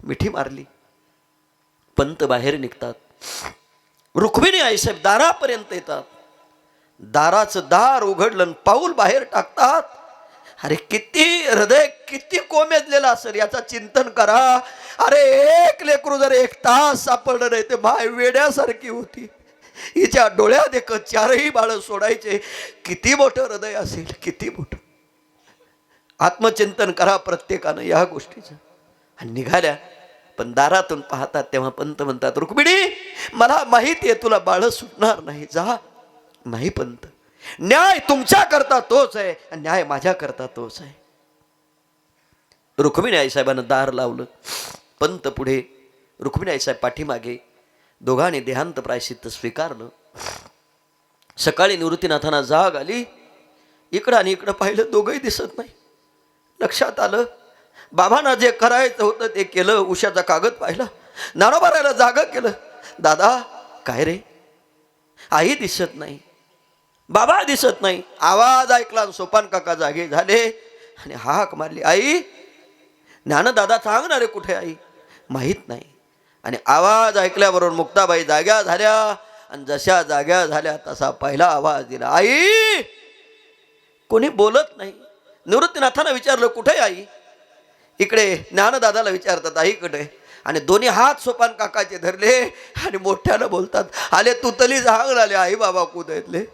मिठी मारली. पंत बाहेर निघतात. रुक्मिणी आईसाहेब दारापर्यंत येतात. दाराचं दार उघडलं, पाऊल बाहेर टाकतात. अरे किती हृदय किती कोमेजलेलं असेल याचा चिंतन करा. अरे एक लेकरू जर एक तास सापडलं नाही, ते माय वेड्यासारखी होती. हिच्या डोळ्यात एकच चारही बाळ सोडायचे. किती मोठं हृदय असेल, किती मोठं. आत्मचिंतन करा प्रत्येकानं या गोष्टीचं. आणि निघाल्या. पण दारातून पाहतात तेव्हा पंत म्हणतात, रुक्मिणी, मला माहिती आहे तुला बाळ सुटणार नाही, जा. नाही पंत, न्याय तुमच्या करता तोच आहे आणि न्याय माझ्या करता तोच आहे. रुक्मिणी आईसाहेबांना दार लावलं. पंत पुढे, रुक्मिणी आईसाहेब पाठीमागे. दोघांनी देहांत प्रायश्चित्त स्वीकारलं. सकाळी निवृत्तीनाथांना जाग आली. इकडं आणि इकडं पाहिलं, दोघंही दिसत नाही. लक्षात आलं, बाबांना जे करायचं होतं ते केलं. उशाचा कागद पाहिला, ज्ञानोबारायला जागा केलं. दादा, काय रे? आई दिसत नाही, बाबा दिसत नाही. आवाज ऐकला, सोपान काका जागे झाले आणि हाक मारली, आई. ज्ञानदादा सांगणारे कुठे? आई माहीत नाही. आणि आवाज ऐकल्याबरोबर मुक्ताबाई जाग्या झाल्या आणि जशा जाग्या झाल्या तसा पहिला आवाज दिला, आई. कोणी बोलत नाही. निवृत्तीनाथांना विचारलं, कुठे आई? इकडे ज्ञानदादाला विचारतात, आई कुठे? आणि दोन्ही हात सोपान काकाचे धरले आणि मोठ्यानं बोलतात, आले तू तली सांग आले, आई बाबा कुठे?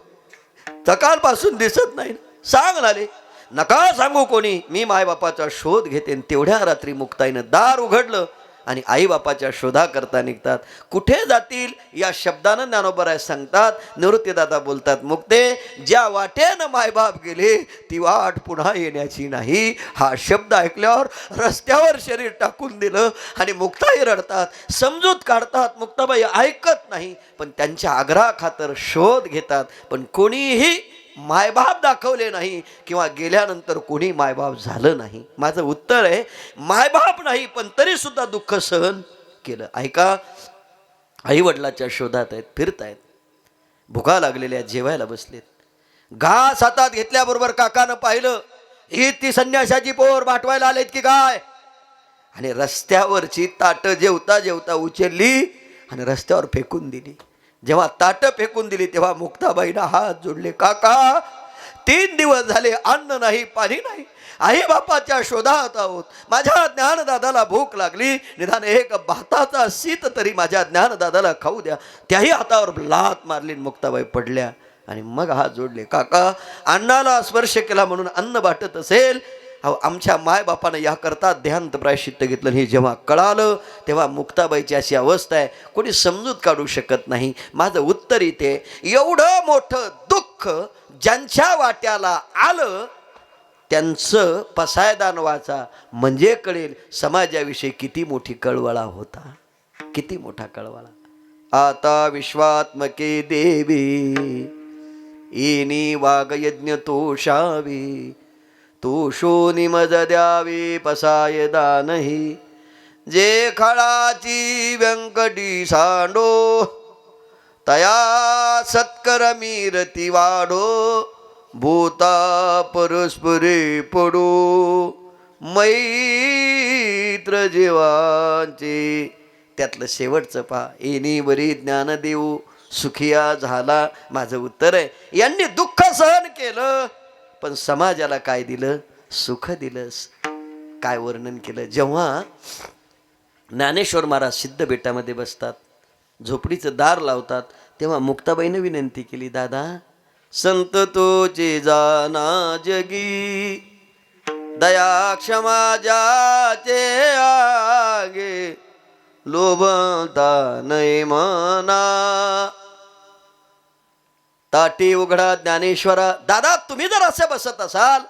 सकाळपासून दिसत नाही, सांग आले. नका सांगू कोणी, मी मायबापाचा शोध घेते. तेवढ्या रात्री मुक्ताईनं दार उघडलं आणि आईबापाच्या शोधाकरता निघतात. कुठे जातील या शब्दानं ज्ञानोबराय सांगतात. निवृत्तीदादा बोलतात, मुक्ते, ज्या वाटेनं मायबाप गेले ती वाट पुन्हा येण्याची नाही. हा शब्द ऐकल्यावर रस्त्यावर शरीर टाकून दिलं आणि मुक्ताई रडतात, समजूत काढतात. मुक्ताबाई ऐकत नाही, पण त्यांच्या आग्रहाखातर शोध घेतात. पण कोणीही मायबाप दाखवले नाही किंवा गेल्यानंतर कोणी मायबाप झालं नाही. माझं उत्तर आहे, मायबाप नाही पण तरी सुद्धा दुःख सहन केलं. ऐका, आई वडिलाच्या शोधात आहेत, फिरतायत. भुका लागलेल्या जेवायला बसलेत. घास हातात घेतल्याबरोबर काकानं पाहिलं, ही ती संन्याशाची पोर बाटवायला आलेत की काय? आणि रस्त्यावरची ताटं जेवता जेवता उचलली आणि रस्त्यावर फेकून दिली. जेव्हा ताटं फेकून दिली तेव्हा मुक्ताबाईनं हात जोडले, काका, 3 दिवस झाले अन्न नाही, पाणी नाही. आई बापाच्या शोधात आहोत. माझ्या ज्ञानदादाला भूक लागली, निदान एक भाताचा शीत तरी माझ्या ज्ञानदादाला खाऊ द्या. त्याही हातावर लात मारली, मुक्ताबाई पडल्या आणि मग हात जोडले. काका, अन्नाला स्पर्श केला म्हणून अन्न वाटत असेल, आमच्या मायबापानं याकरता देहांत प्रायश्चित्त घेतलं. हे जेव्हा कळालं तेव्हा मुक्ताबाईची अशी अवस्था आहे, कोणी समजूत काढू शकत नाही. माझं उत्तर इथे, एवढं मोठं दुःख ज्यांच्या वाट्याला आलं त्यांचं पसायदान वाचा, म्हणजे कळेल समाजाविषयी किती मोठी कळवळा होता, किती मोठा कळवळा. आता विश्वात्मके देवी येनी वागयज्ञ तोषावी तोषोनी मज द्यावी पसाय दानही जे खळाची व्यंकटी सांडो तया सत्कर मीरती वाढो भूता परस्परे पडो मैत्र जीवांचे. त्यातलं शेवटचं पहा, येणी बरी ज्ञान देऊ सुखिया झाला. माझं उत्तर आहे, यांनी दुःख सहन केलं पण समाजाला काय दिलं? सुख दिलंस. काय वर्णन केलं. जेव्हा ज्ञानेश्वर महाराज सिद्ध बेटामध्ये बसतात, झोपडीचं दार लावतात, तेव्हा मुक्ताबाईनं विनंती केली, दादा संत तोचे जाना जगी दया क्षमा जाचे आगे लोभता नये मना. ताटी उघडा ज्ञानेश्वरा. दादा तुम्ही जर असे बसत असाल,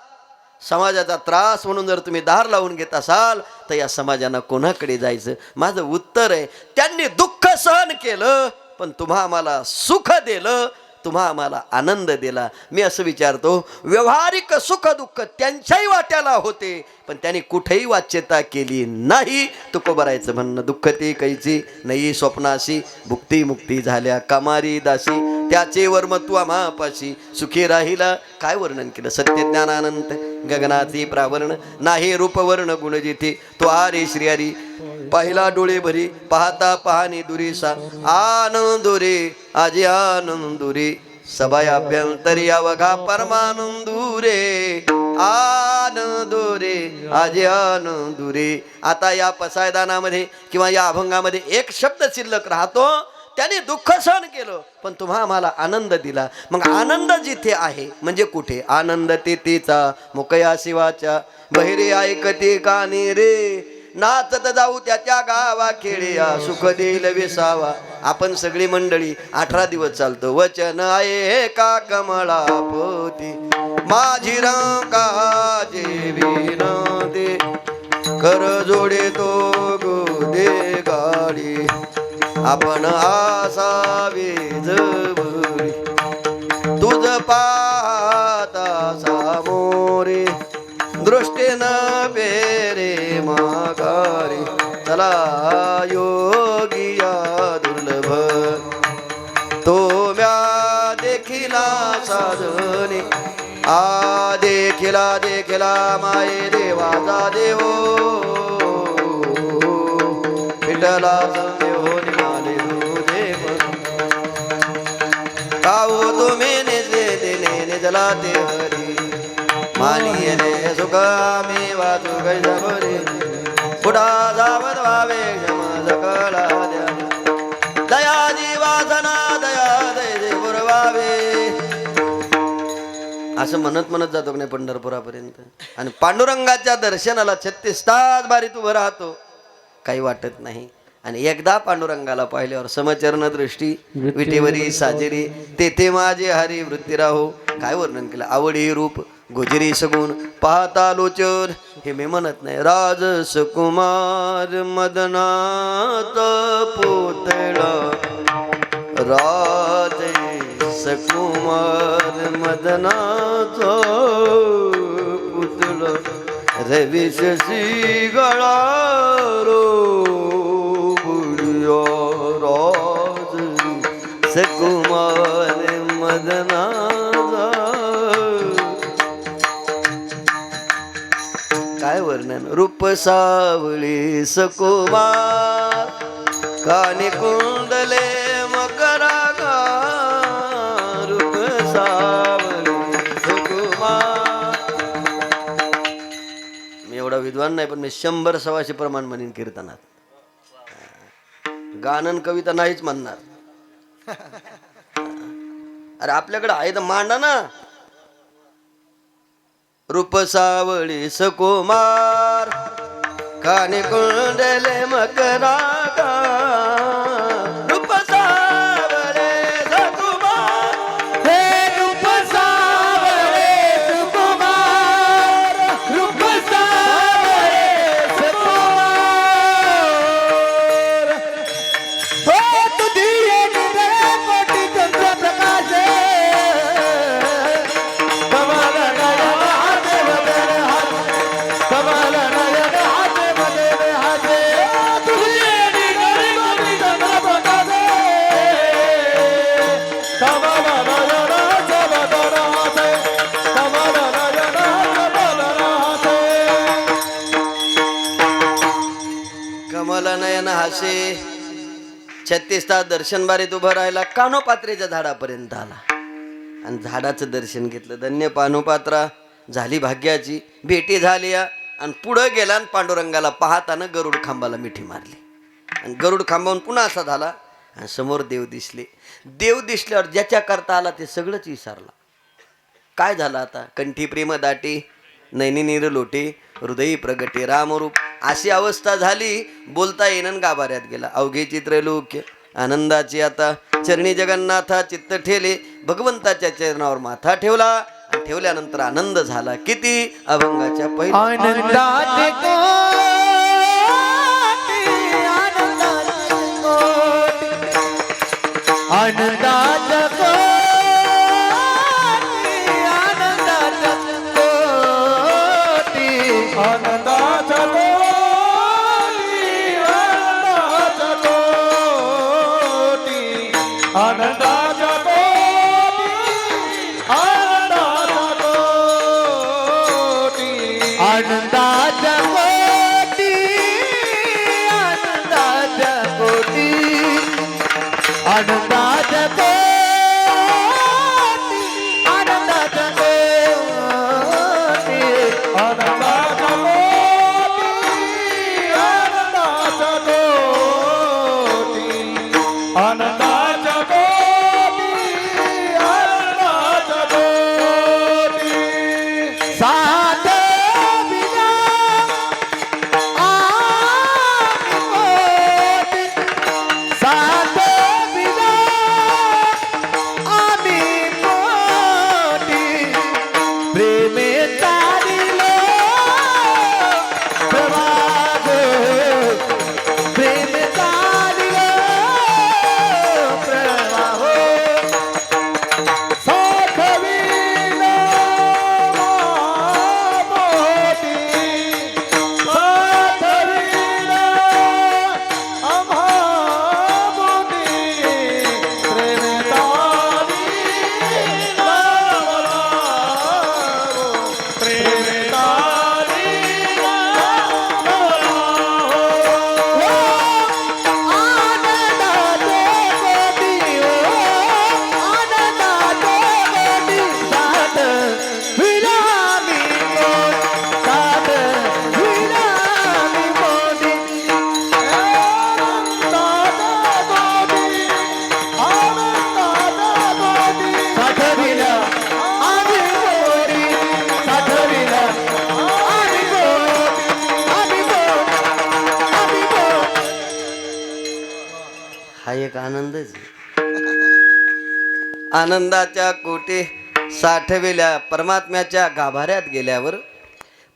समाजाचा त्रास म्हणून जर तुम्ही दार लावून घेत असाल, तर या समाजानं कोणाकडे जायचं? माझं उत्तर आहे, त्यांनी दुःख सहन केलं पण तुम्हा आम्हाला सुख दिलं, तुम्हा आम्हाला आनंद दिला. मी असं विचारतो, व्यवहारिक सुख दुःख त्यांच्याही वाट्याला होते पण त्यांनी कुठेही वाच्यता केली नाही. तुकोबरायचं म्हणणं, दुःख ते कैची नाही स्वप्नाशी भुक्ती मुक्ती झाल्या कामारी दासी त्याचे वर्म तू आम्हापाशी सुखी राहिला. काय वर्णन केलं. सत्यज्ञानानंत गगनाची प्रावरण नाही रूपवर्ण गुण जिथे तो आरे श्री हरी पाहिला डोळे भरी पाहता पाहणी दुरीसा आनंदुरे आजी आनंदुरे सभायाभ्यंतरी अवघा परमानंदुरे आनंदुरे आजी आनंदुरे. आता या पसायदानामध्ये किंवा या अभंगामध्ये एक शब्द शिल्लक राहतो, त्याने दुःख सहन केलं पण तुम्हा आम्हाला आनंद दिला. मग आनंद जिथे आहे म्हणजे कुठे? आनंद तेथेचा मुकया शिवाच्या बहिरे ऐकते कानी रे नाचत जाऊ त्याच्या गावा खेळिया सुख देईल विसावा. आपण सगळी मंडळी 18 दिवस चालतो. वचन आहे का कमळा पोती माझी रंकाचे विनते कर जोडे तो गोदे गाडी आपण आसावे जवळी तुझ पाहता सामोरे दृष्टीनं पेरे माघारी. चला योगिया दुर्लभ तो म्या देखिला साधने आ देखिला माये देवाचा देवो विठ्ठला संदेहो निघाले तुझे काऊ तुम्ही निजे दिने निजला ते हरी मानिये सुखामी वाचू कैजबरी पुढा जावत व्हावे क्षम सकळा द्या दयाजी वासना दया दे पुरवावे. असं म्हणत म्हणत जातो की नाही पंढरपुरापर्यंत. आणि पांडुरंगाच्या दर्शनाला 36 तास बारीत उभं राहतो, काही वाटत नाही. आणि एकदा पांडुरंगाला पाहिल्यावर समचरण दृष्टी विटेवरी साजेरी तेथे माझे हरी वृत्ती राहो. काय वर्णन केलं. आवडी रूप गुजरी सगुण पाहता लोचन. हे मी म्हणत नाही. राजस कुमार मदनात पोतळा राजस कुमार मदनात पुतळा रवी शशी गळा रो बुडिया राजस कुमार मदनाचा. काय वर्णन. रूप सावळी सकुमार कानी कुंडले मकरा रूप सावळी सकुमार. मी एवढा विद्वान नाही पण मी 100-125 प्रमाण म्हणेन कीर्तनात. गाणन कविता नाहीच म्हणणार. अरे आपल्याकडे आहे तर मांडा ना. रूप सावळी सकुमार काने कुंडले मकरा रूप सावळे सकुमार हे रूप सावळे सकुमार रूप सावळे सकुमार हो तुझी कोटी चंद्र प्रकाश मन हासे 36 तास दर्शन बारीत उभं राहिला, कानोपात्रेच्या झाडापर्यंत आला आणि झाडाचं दर्शन घेतलं. धन्य पानोपात्रा, झाली भाग्याची, भेटी झाली. आणि पुढं गेला आणि पांडुरंगाला पाहताना गरुड खांबाला मिठी मारली आणि गरुड खांबावून पुन्हा असा झाला आणि समोर देव दिसले. देव दिसल्यावर ज्याच्या करता आला ते सगळंच विसरला. काय झालं आता? कंठी प्रेम दाटी, नैनी नीर लोटे, हृदयी प्रगटे रामरूप, अशी अवस्था झाली. बोलता येणं गाभाऱ्यात गेला. अवघे चित्रलोक्य आनंदाची आता चरणी जगन्नाथा चित्त ठेले, भगवंताच्या चरणावर माथा ठेवला आणि ठेवल्यानंतर आनंद झाला. किती? अभंगाच्या पहिल्या आनंदाचे कोटी, आनंदाचे कोटी, आनंदाचे कोटी, आनंदाचे कोटी, आनंदाचे कोटी, आनंदाचे कोटी, आनंदाचे कोटी, आनंदाच्या कोटी, आनंदाच्या कोटी, आनंदाच्या कोटी, आनंदाच्या कोटी, आनंदाच्या कोटी, आनंदाच्या कोटी, आनंदाच्या कोटी, साथ विना आम्ही कोटी, साथ विना आम्ही कोटी, प्रेमे तारिलो प्रवाह, प्रेमे तारिलो प्रवाह, साथ विना मोठी, साथ विना आम्हा मोठी, प्रेमे तारिलो प्रेमे तारिलो आनंदाचे कोटी, आनंदाचे कोटी, साथ विरामी कोटी, साथ विरामी कोटी, आनंदाचे कोटी, आनंदाचे कोटी, साथ विना आम्ही कोटी, साथ विना आम्ही कोटी, आम्ही कोटी, आम्ही कोटी. हा एक आनंदच आहे. आनंदाच्या कोटी साठविल्या. परमात्म्याच्या गाभाऱ्यात गेल्यावर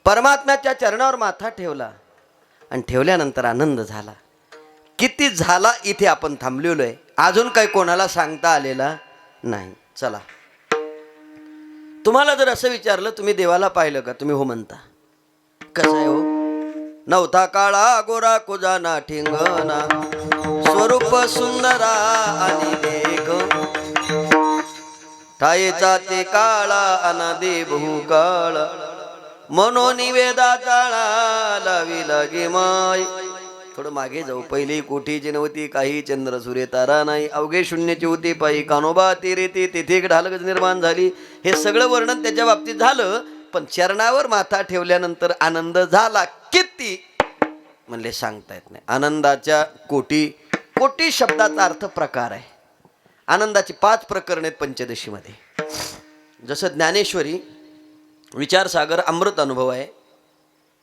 परमात्म्याच्या चरणावर माथा ठेवला आणि ठेवल्यानंतर आनंद झाला. किती झाला इथे आपण थांबलेलो आहे. अजून काही कोणाला सांगता आलेला नाही. चला, तुम्हाला जर असं विचारलं तुम्ही देवाला पाहिलं का, तुम्ही हो म्हणता. कसं आहे हो? नवता काळा गोरा कुजाना ठिंगना, स्वरूप सुंदरा आणि देख, ठायेचा ते काळा अनादे बहुकाळ, मनोनिवेदा जाळा लावी लागे माय. थोडं मागे जाऊ. पहिली कोठीची नव्हती, काही चंद्र सूर्य तारा नाही, अवघे शून्याची होती पायी, कानोबा तेरे ते तेथे ढालगज निर्माण झाली. हे सगळं वर्णन त्याच्या बाबतीत झालं. पण चरणावर माथा ठेवल्यानंतर आनंद झाला. किती म्हणले सांगता येत नाही. आनंदाच्या कोटी, कोटी शब्दाचा अर्थ प्रकार आहे. आनंदाची 5 प्रकरणे आहेत पंचदशीमध्ये. जसं ज्ञानेश्वरी, विचारसागर, अमृत अनुभव आहे,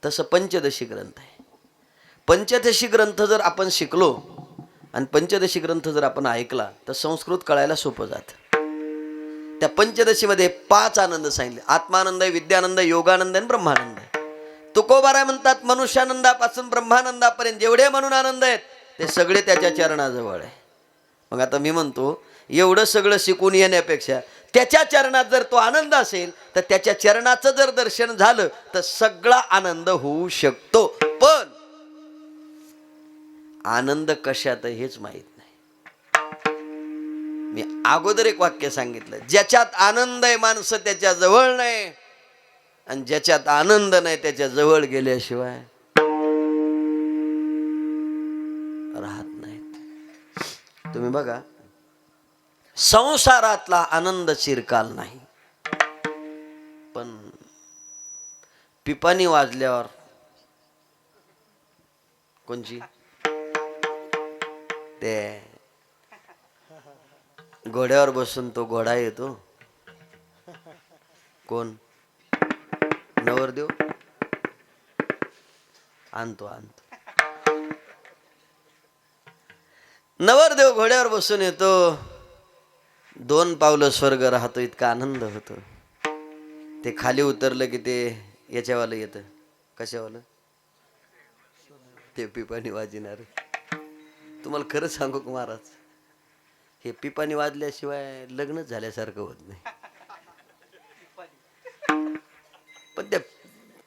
तसं पंचदशी ग्रंथ आहे. पंचदशी ग्रंथ जर आपण शिकलो आणि पंचदशी ग्रंथ जर आपण ऐकला तर संस्कृत कळायला सोपं जातं. त्या पंचदशीमध्ये 5 आनंद सांगितले. आत्मानंद आहे, विद्यानंद आहे, योगानंद आहे, ब्रह्मानंद आहे. तुकोबाराय म्हणतात मनुष्यानंदापासून ब्रह्मानंदापर्यंत जेवढे म्हणून आनंद आहेत ते सगळे त्याच्या चरणाजवळ आहे. मग आता मी म्हणतो, एवढं सगळं शिकून येण्यापेक्षा त्याच्या चरणात जर तो आनंद असेल तर त्याच्या चरणाचं जर दर्शन झालं तर सगळा आनंद होऊ शकतो. पण आनंद कशात हेच माहित नाही. मी अगोदर एक वाक्य सांगितलं, ज्याच्यात आनंद आहे माणसं त्याच्या जवळ नाही, आणि ज्याच्यात आनंद नाही त्याच्या जवळ गेल्याशिवाय. राहत नाहीत. तुम्ही बघा, संसारातला आनंद चिरकाल नाही, पण पिपाणी वाजल्यावर कोणची ते घोड्यावर बसून तो घोडा येतो, कोण नवरदेव आणतो नवरदेव घोड्यावर बसून येतो, 2 पावलं स्वर्ग राहतो, इतका आनंद होतो. ते खाली उतरलं की ते याच्यावालं येतं, कशावालं, ते पिपाणी वाजणार. तुम्हाला खरं सांगू का महाराज, हे पिपाणी वाजल्याशिवाय लग्नच झाल्यासारखं होत नाही. पण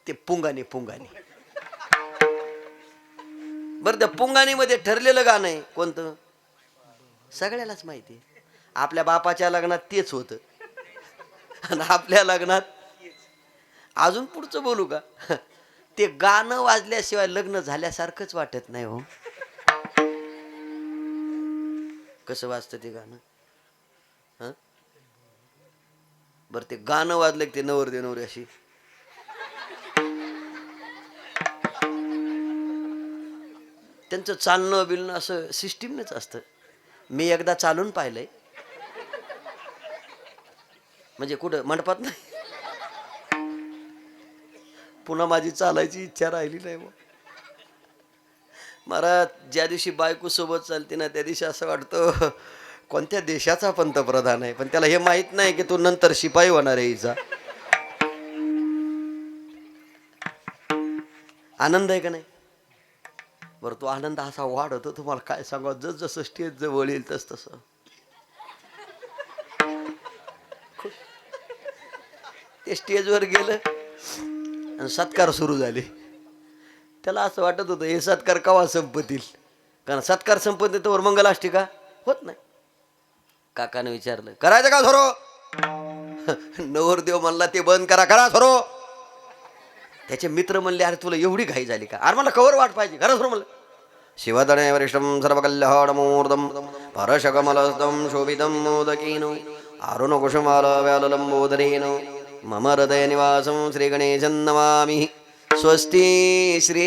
ते पुंगाने बरं, त्या पुंगाणीमध्ये ठरलेलं गाणं आहे कोणतं, सगळ्यालाच माहिती आहे. आपल्या बापाच्या लग्नात तेच होतं आणि आपल्या लग्नात अजून पुढचं बोलू का, ते गाणं वाजल्याशिवाय लग्न झाल्यासारखंच वाटत नाही हो. कसं वाजतं ते गाणं, हं? बरं, ते गाणं वाजलं की ते नवरदेव नवरी अशी त्यांचं चालणं बिलणं असं सिस्टीमनेच असतं. मी एकदा चालून पाहिलंय, म्हणजे कुठं मंडपात नाही, पुन्हा माझी चालायची इच्छा राहिली नाही. मग महाराज, ज्या दिवशी बायको सोबत चालते ना, त्या दिवशी असं वाटतं कोणत्या देशाचा पंतप्रधान आहे, पण त्याला हे माहित नाही की तू नंतर शिपाई होणार आहे हिचा. आनंद आहे का नाही? बरं, तो आनंद असा वाढतो, तुम्हाला काय सांगा, जसं स्टेज जवळ येईल तसं ते स्टेजवर गेलं आणि सत्कार सुरू झाले. त्याला असं वाटत होतं हे सत्कार केव्हा संपतील, कारण सत्कार संपत नाही तोवर मंगलाष्टिका होत नाही. काकाने विचारलं, करायचं का थोरो? नवरदेव म्हणला, ते बंद करा थोरो. त्याचे मित्र म्हणले, अरे तुला एवढी घाई झाली का? अरे मला कवर वाट पाहिजे, खरं थोरं म्हणलं. शिवधणे वरिष्ठं सर्वकल्याणमूर्धं परशकमलस्थं शोभितं मोदकेन अरुणकुसुमालव्याललम्बोदरेण मम हृदयनिवासं श्रीगणेशं नमामि. स्वस्ति श्री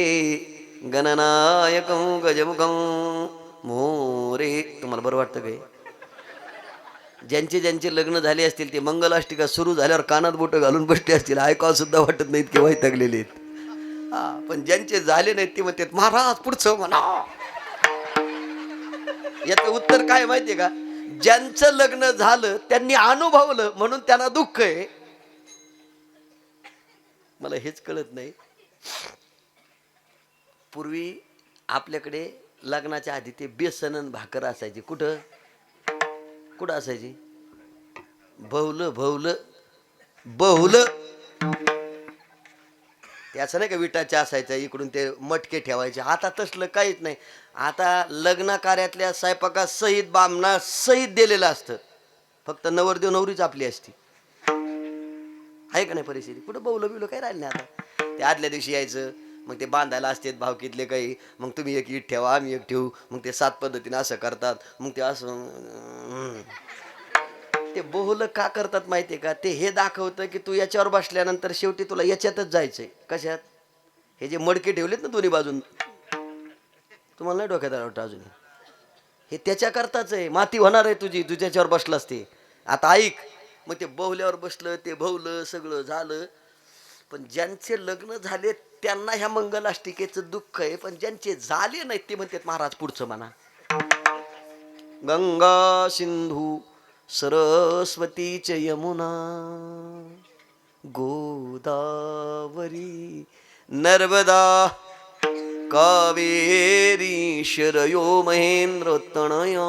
गणनायकं गजमुखं मोरे. तुम्हाला बरं वाटतं काय? ज्यांचे लग्न झाले असतील ते मंगलाष्टिका सुरू झाल्यावर कानात बोटं घालून बसले असतील, ऐकावं सुद्धा वाटत नाहीत की वैतागलेले आहेत. पण ज्यांचे झाले नाहीत ते म्हणतात, महाराज पुढचं म्हणा. याचं उत्तर काय माहितीये का? ज्यांचं लग्न झालं त्यांनी अनुभवलं म्हणून त्यांना दुःख आहे. मला हेच कळत नाही, पूर्वी आपल्याकडे लग्नाच्या आधी ते बेसन भाकर असायची. कुठं असायची? बहुलं त्याचं नाही का, विटाच्या असायचं, इकडून ते मटके ठेवायचे. आता तसलं काहीच नाही. आता लग्न कार्यातल्या स्वयंपाकात सहित बामणा सहित दिलेलं असतं, फक्त नवरदेव नवरीच आपली असती. आहे का नाही परिस्थिती? कुठं बहुलं काही राहिलं नाही आता. ते आदल्या दिवशी यायचं, मग ते बांधायला असतात भावकीतले काही, मग तुम्ही एक इट ठेवा आम्ही एक ठेवू, मग ते 7 पद्धतीने असं करतात. मग ते असं ते बहुलं का करतात माहितीये का? ते हे दाखवतं की तू याच्यावर बसल्यानंतर शेवटी तुला याच्यातच जायचंय. कशात? हे जे मडके ठेवलेत ना दोन्ही बाजून, तुम्हाला नाही डोक्यात वाटतं अजून, हे त्याच्याकरताच आहे. माती होणार आहे तुझी, तू त्याच्यावर बसलास ते. आता ऐक, मग ते बहुल्यावर बसलं, ते बहुलं सगळं झालं. पण ज्यांचे लग्न झाले त्यांना ह्या मंगलाष्टिकेचं दुःख आहे, पण ज्यांचे झाले नाहीत ते म्हणतात, महाराज पुढचं म्हणा. गंगा सिंधू सरस्वती च यमुना गोदावरी नर्मदा कावेरी शरयो महेंद्र तनया.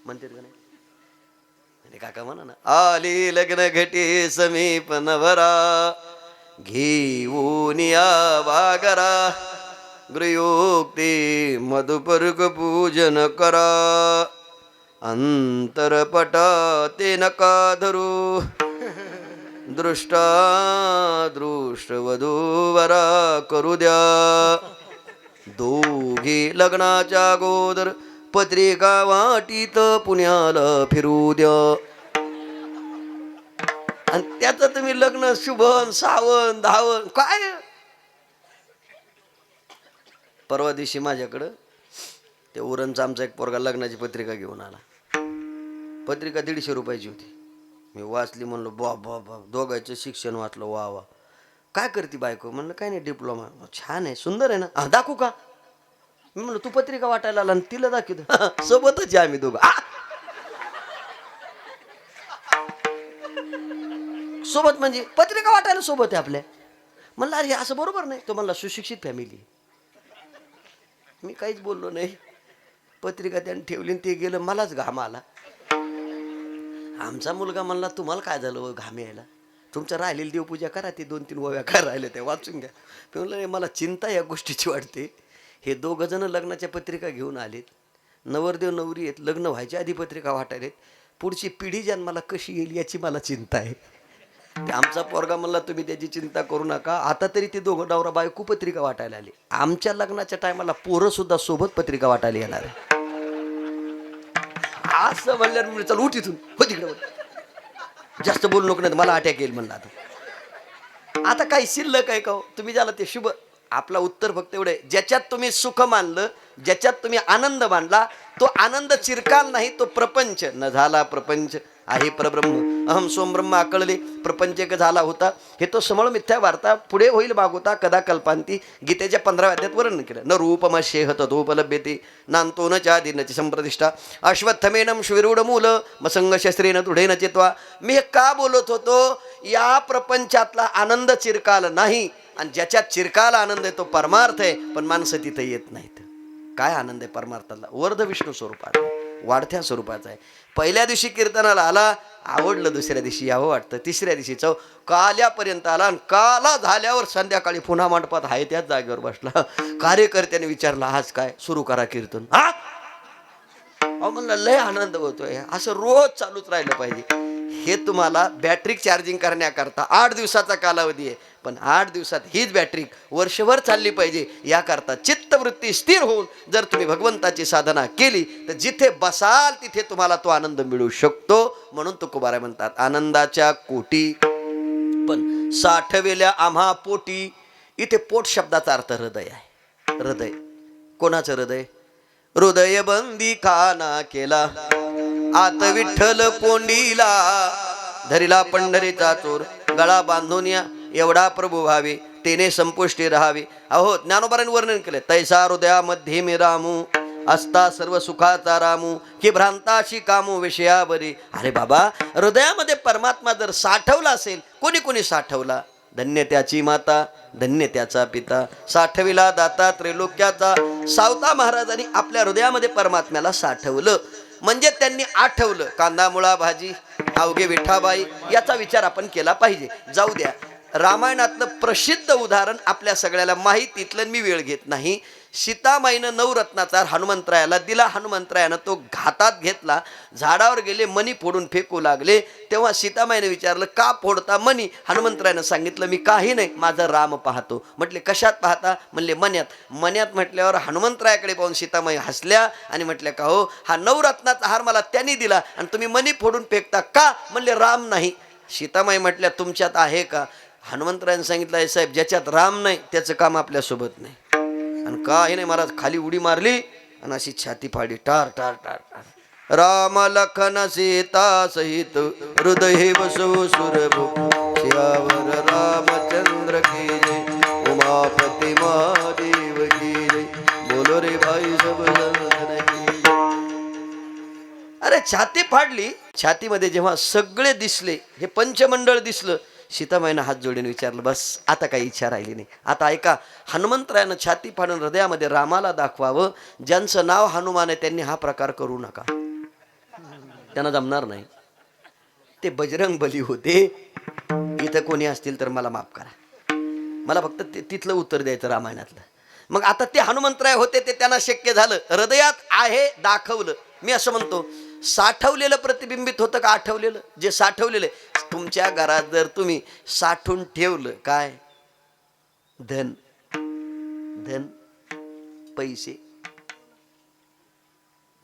म्हणतात का नाही? काका म्हणा ना, आली लग्न घटे समीप नवरा घेऊन या वागरा गृयोक्ती मधुपर्क पूजन करा अंतरपटा ते नका धरू दृष्टा दृष्ट वधूवरा करू द्या दोघे लग्नाच्या अगोदर पत्रिका वाटीत पुण्याला फिरू द्या. आणि त्याचं तुम्ही लग्न शुभन सावन धावन काय. परवा दिवशी माझ्याकडं ते उरणचा आमचा एक पोरगा लग्नाची पत्रिका घेऊन आला. पत्रिका 150 रुपयाची होती. मी वाचली, म्हणलो बा बा बा, दोघांचं शिक्षण वाचलं. वा वा. काय करते बायको? म्हणलं काय नाही, डिप्लोमा. छान आहे, सुंदर आहे ना, दाखवू का? मी म्हणलं तू पत्रिका वाटायला आला आणि तिला दाखवतो. सोबतच आहे आम्ही दोघं. सोबत म्हणजे पत्रिका वाटायला सोबत आहे आपल्या. म्हणलं अरे असं बरोबर नाही. तो म्हणला सुशिक्षित फॅमिली. मी काहीच बोललो नाही. पत्रिका त्याने ठेवली, ते गेलं. मलाच घाम आला. आमचा मुलगा म्हणला तुम्हाला काय झालं घाम यायला? तुमच्या राहिलेली देवपूजा करा, ते 2-3 ओव्या काय राहिले ते वाचून घ्या. मी म्हणलं मला चिंता या गोष्टीची वाटते. हे 2 जण लग्नाच्या पत्रिका घेऊन आलेत. नवरदेव नवरी आहेत, लग्न व्हायच्या आधी पत्रिका वाटायलेत. पुढची पिढी जन्माला कशी येईल याची मला चिंता आहे. ते आमचा पोरगा म्हणला तुम्ही त्याची चिंता करू नका. आता तरी ते 2 नवरा बायको पत्रिका वाटायला आले. आमच्या लग्नाच्या टायमाला पोरं सुद्धा सोबत पत्रिका वाटायला येणार आहे. असं म्हणल्यावर मी चल उठ इथून, हो तिकडे, जास्त बोलू नको नाही मला अटॅक येईल म्हणला. आता काही शिल्लक आहे का? तुम्ही ज्याला ते शुभ, आपला उत्तर फक्त एवढे, ज्याच्यात तुम्ही सुख मानलं, ज्याच्यात तुम्ही आनंद मानला, तो आनंद चिरकाल नाही, तो प्रपंच न झाला. प्रपंच आहे परब्रह्म, अहम सोम ब्रह्म आकळले, प्रपंच एक झाला होता. हे तो समळ मिथ्या वार्ता, पुढे होईल मागोता कदा कल्पांती. गीतेच्या 15व्या अध्यायात वर्णन केलं. न रूपमशेह तदोपलभ्यते नांतो न चादिनची संप्रतिष्ठा अश्वत्थमेनम शिविरूढ मूल मसंग शस्त्रेन दृढेन चित्वा. मी हे का बोलत होतो? या प्रपंचातला आनंद चिरकाल नाही, आणि ज्याच्यात चिरकाल आनंद आहे तो परमार्थ आहे. पण माणसं तिथे येत नाहीत. काय आनंद आहे परमार्थाला? वर्ध विष्णू स्वरूपात, वाढत्या स्वरूपाचा आहे. पहिल्या दिवशी कीर्तनाला आला, आवडलं. दुसऱ्या दिवशी यावं वाटतं. तिसऱ्या दिवशी चव काल्यापर्यंत आला, आणि काला झाल्यावर संध्याकाळी पुन्हा मंडपात आहे त्याच जागेवर बसला. कार्यकर्त्याने विचारला आज काय? सुरू करा कीर्तन. म्हणलं लय आनंद होतोय. असं रोज चालूच राहिलं पाहिजे. हे तुम्हाला बॅटरी चार्जिंग करण्याकरता 8 दिवसाचा कालावधी आहे. पण 8 दिवसात हीच बॅटरी वर्षभर चालली पाहिजे. याकरता चित्तवृत्ती स्थिर होऊन जर तुम्ही भगवंताची साधना केली तर जिथे बसाल तिथे तुम्हाला तो आनंद मिळू शकतो. म्हणून तुकोबाराय म्हणतात आनंदाच्या कोटी पण साठवेल्या आम्हा पोटी. इथे पोट शब्दाचा अर्थ हृदय आहे. हृदय कोणाचं हृदय? हृदय बंदी खाना केला आत विठ्ठल कोंडीला, धरिला पंढरीचा चोर गळा बांधून या एवढा प्रभू व्हावे तेने संपुष्टी राहावे. अहो ज्ञानोबाराने वर्णन केले. तैसा हृदयामध्ये मी रामू असता सर्व सुखाचा रामू की भ्रांताशी कामू विषयावरी. अरे बाबा, हृदयामध्ये परमात्मा जर साठवला असेल, कोणी कोणी साठवला? धन्य त्याची माता, धन्य त्याचा पिता, साठविला दाता त्रैलोक्याचा. सावता महाराजांनी आपल्या हृदयामध्ये परमात्म्याला साठवलं. म्हणजे त्यांनी आठवलं. कांदा मुळा भाजी अवघे विठाबाई याचा विचार आपण केला पाहिजे. जाऊ द्या, रामायणातलं प्रसिद्ध उदाहरण आपल्या सगळ्याला माहितीतलं मी वेळ घेत नाही. सीतामाईनं 9 रत्नाचा हनुमंतरायाला दिला. हनुमंतरायानं तो घातात घेतला. झाडावर गेले, मणी फोडून फेकू लागले. तेव्हा सीतामाईने विचारलं का फोडता मणी? हनुमंतरायानं सांगितलं मी काही नाही, माझा राम पाहतो. म्हटले कशात पाहता? म्हणले मन्यात. मन्यात म्हटल्यावर हनुमंतरायाकडे पाहून सीतामाई हसल्या आणि म्हटल्या का हो, हा 9 रत्नाचा हार मला त्यांनी दिला आणि तुम्ही मणी फोडून फेकता का? म्हणले राम नाही. सीतामाई म्हटल्या तुमच्यात आहे का? हनुमंतरायाने सांगितलं आहे साहेब, ज्याच्यात राम नाही त्याचं काम आपल्यासोबत नाही. आणि काही नाही, महाराज खाली उडी मारली आणि अशी छाती फाडी, टार टार टार टार. राम लखन सीता सहित हृदय बसव सुरभू सियावर रामचंद्र की जय, उमापती महादेव की जय, बोलो रे भाई सब जन की जय. अरे छाती फाडली. छातीमध्ये जेव्हा सगळे दिसले, हे पंचमंडळ दिसलं, सीतामाईनं हात जोडून विचारलं बस आता काही इच्छा राहिली नाही. आता ऐका, हनुमंतरायानं छाती फाडून हृदयामध्ये रामाला दाखवावं. ज्यांचं नाव हनुमान आहे त्यांनी हा प्रकार करू नका, त्यांना जमणार नाही. ते बजरंग बली होते. इथं कोणी असतील तर मला माफ करा, मला फक्त तिथलं उत्तर द्यायचं रामायणातलं. मग आता ते हनुमंतराय होते, ते त्यांना शक्य झालं. हृदयात आहे दाखवलं. मी असं म्हणतो, साठवलेलं प्रतिबिंबित होतं का आठवलेलं? जे साठवलेलं तुमच्या घरात जर तुम्ही साठवून ठेवलं काय? धन धन पैसे.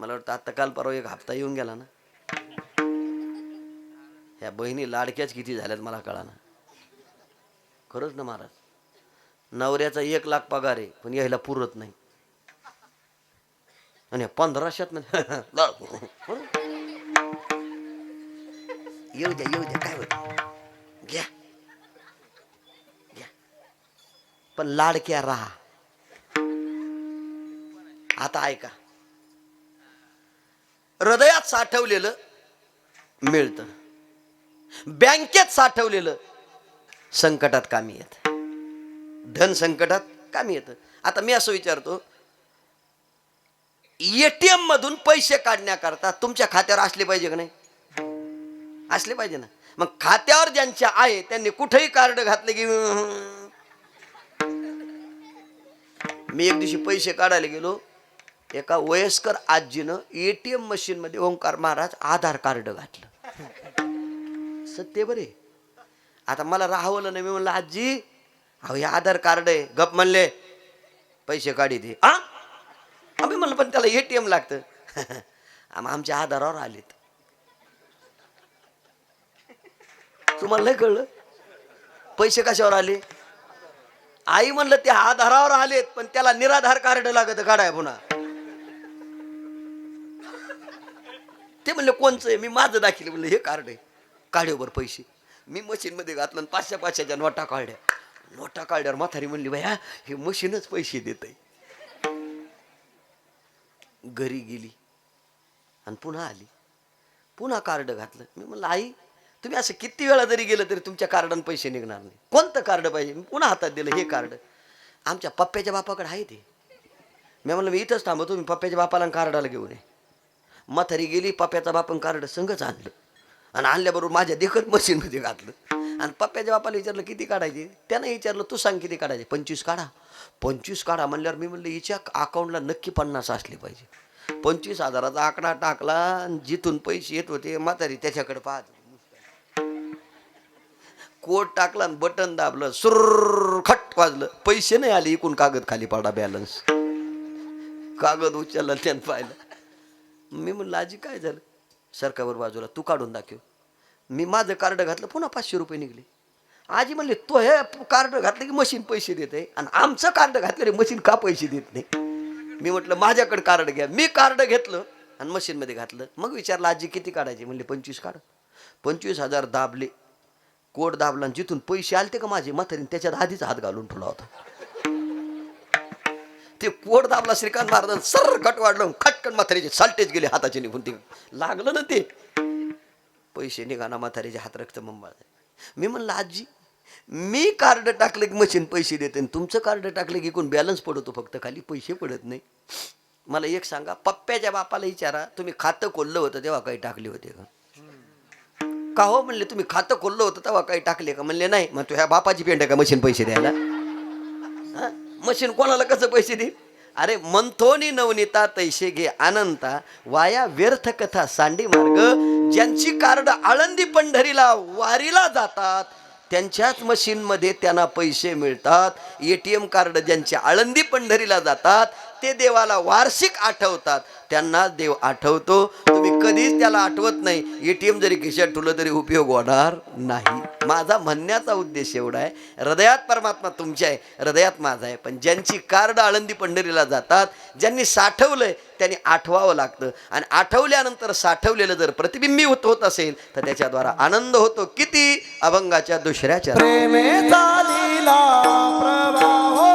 मला वाटतं आता काल परवा एक हप्ता येऊन गेला ना. ह्या बहिणी लाडक्याच किती झाल्यात मला कळा ना. खरंच ना महाराज. नवऱ्याचा 1,00,000 पगार आहे पण यायला पुरत नाही आणि 1500 येऊ द्या काय होत घ्या घ्या पण लाडक्या राहा. आता ऐका, हृदयात साठवलेलं मिळतं, बँकेत साठवलेलं संकटात कामी येत, धन संकटात कामी येतं. आता मी असं विचारतो, एटीएम मधून पैसे काढण्याकरता तुमच्या खात्यावर असले पाहिजे का नाही? असले पाहिजे ना. मग खात्यावर ज्यांच्या आहे त्यांनी कुठेही कार्ड घातले की मी एक दिवशी पैसे काढायला गेलो, एका वयस्कर आजीनं एटीएम मशीन मध्ये ओंकार महाराज आधार कार्ड घातलं. सत्य बरे. आता मला राहवलं नाही. मी म्हणलं आजी अहो हे आधार कार्ड आहे. गप म्हणले पैसे काढी दे. आम्ही म्हणलं पण त्याला एटीएम लागतं. आमच्या आधारावर आलेत. तुम्हाला नाही कळलं पैसे कशावर आले? आई म्हणलं ते आधारावर आलेत पण त्याला निराधार कार्ड लागत काढाय पुन्हा. ते म्हणले कोणचं आहे? मी माझं दाखिले. म्हणलं हे कार्ड आहे. काढ्यावर पैसे मी मशीन मध्ये घातलं 500-500च्या नोटा काढल्या. नोटा काढल्यावर म्हातारी म्हणली भैया हे मशीनच पैसे देत आहे. घरी गेली आणि पुन्हा आली, पुन्हा कार्ड घातलं. मी म्हणलं आई तुम्ही असं किती वेळा जरी गेलं तरी तुमच्या कार्डाने पैसे निघणार नाही. कोणतं कार्ड पाहिजे? मी पुन्हा हातात दिलं हे कार्ड. आमच्या पप्प्याच्या बापाकडे आहे ते. मी म्हणलं मी इथंच थांबतो, तुम्ही पप्प्याच्या बापाला कार्डाला घेऊन ये. म्हातारी गेली, पप्प्याचा बापन कार्ड संगच आणलं आणि आणल्याबरोबर माझ्या देखत मशीनमध्ये घातलं. आणि पप्प्याच्या बापाला विचारलं किती काढायचे? त्यानं विचारलं तू सांग किती काढायचे? 25 काढा. 25 काढा म्हणल्यावर मी म्हणलं हिच्या अकाउंटला नक्की 50 असले पाहिजे. 25,000चा आकडा टाकला आणि जिथून पैसे येत होते म्हातारी त्याच्याकडे पाहत कोड टाकला आणि बटन दाबलं, सुर खट वाजलं. पैसे नाही आले. इकून कागद खाली पडा, बॅलन्स. कागद उचलला त्यानं पाहिलं. मी म्हणलं आजी काय झालं? सरकावर बाजूला तू काढून दाखव. मी माझं कार्ड घातलं पुन्हा 500 रुपये निघले. आजी म्हणले तो हे कार्ड घातलं की मशीन पैसे देते आणि आमचं कार्ड घातलं रे मशीन का पैसे देत नाही? मी म्हटलं माझ्याकडे कार्ड घ्या. मी कार्ड घेतलं आणि मशीनमध्ये घातलं. मग विचारलं आजी किती काढायचे? म्हणले 25 काढ. 25,000 दाबले, कोड दाबला आणि जिथून पैसे आलते का माझे म्हातारीने त्याच्यात आधीच हात घालून ठेवला होता. ते कोड दाबला श्रीकांत महाराज सर कट वाढलं, खटकन म्हातारीचे साल्टेज गेले हाताचे निघून. ते लागलं ना ते पैसे निघाना म्हातारीचे हात रक्त मंबाळ. मी म्हणलं आजी मी कार्ड टाकलं की मशीन पैसे देते, तुमचं कार्ड टाकलं की कोण बॅलन्स पडतो फक्त, खाली पैसे पडत नाही. मला एक सांगा, पप्प्याच्या बापाला विचारा तुम्ही खातं खोललं होतं तेव्हा काही टाकले होते का? हो म्हणले तुम्ही खातं खोललं होतं तेव्हा काही टाकले का? म्हणले नाही. मग तू ह्या बापाची पेंड आहे का मशीन पैसे द्यायला? मशीन कोणाला कसं पैसे दे? अरे मंथोनी नवनीता तैसे घे अनंता, वाया व्यर्थ कथा सांडी मार्ग. ज्यांची कार्ड आळंदी पंढरीला वारीला जातात त्यांच्याच मशीनमध्ये त्यांना पैसे मिळतात. एटीएम कार्ड ज्यांचे आळंदी पंढरीला जातात ते देवाला वार्षिक आठवतात, त्यांना देव आठवतो. तुम्ही कधीच त्याला आठवत नाही. एटीएम जरी खिशात ठेवलं तरी उपयोग होणार नाही. माझा म्हणण्याचा उद्देश एवढा आहे, हृदयात परमात्मा तुमच्या आहे, हृदयात माझा आहे. पण ज्यांची कार्ड आळंदी पंढरीला जातात, ज्यांनी साठवलंय त्यांनी आठवावं लागतं. आणि आठवल्यानंतर साठवलेलं जर प्रतिबिंबित होत असेल तर त्याच्याद्वारा आनंद होतो. किती अभंगाच्या दुसऱ्याच्या प्रेमेचा लीला प्रवाह,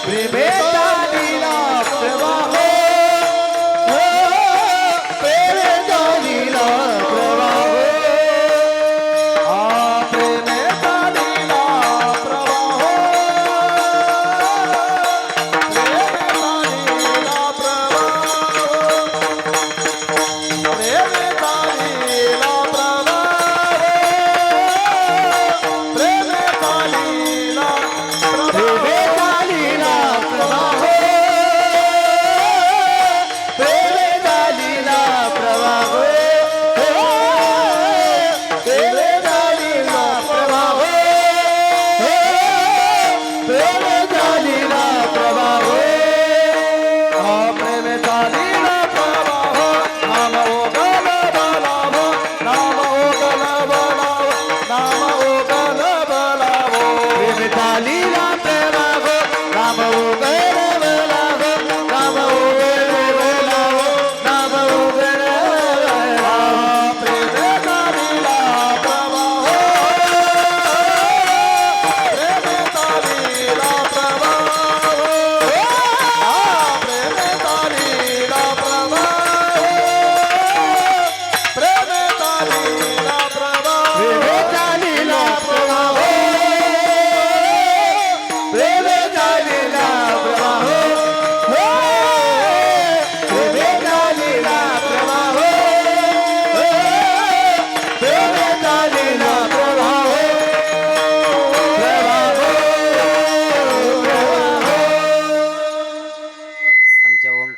प्रेमेचा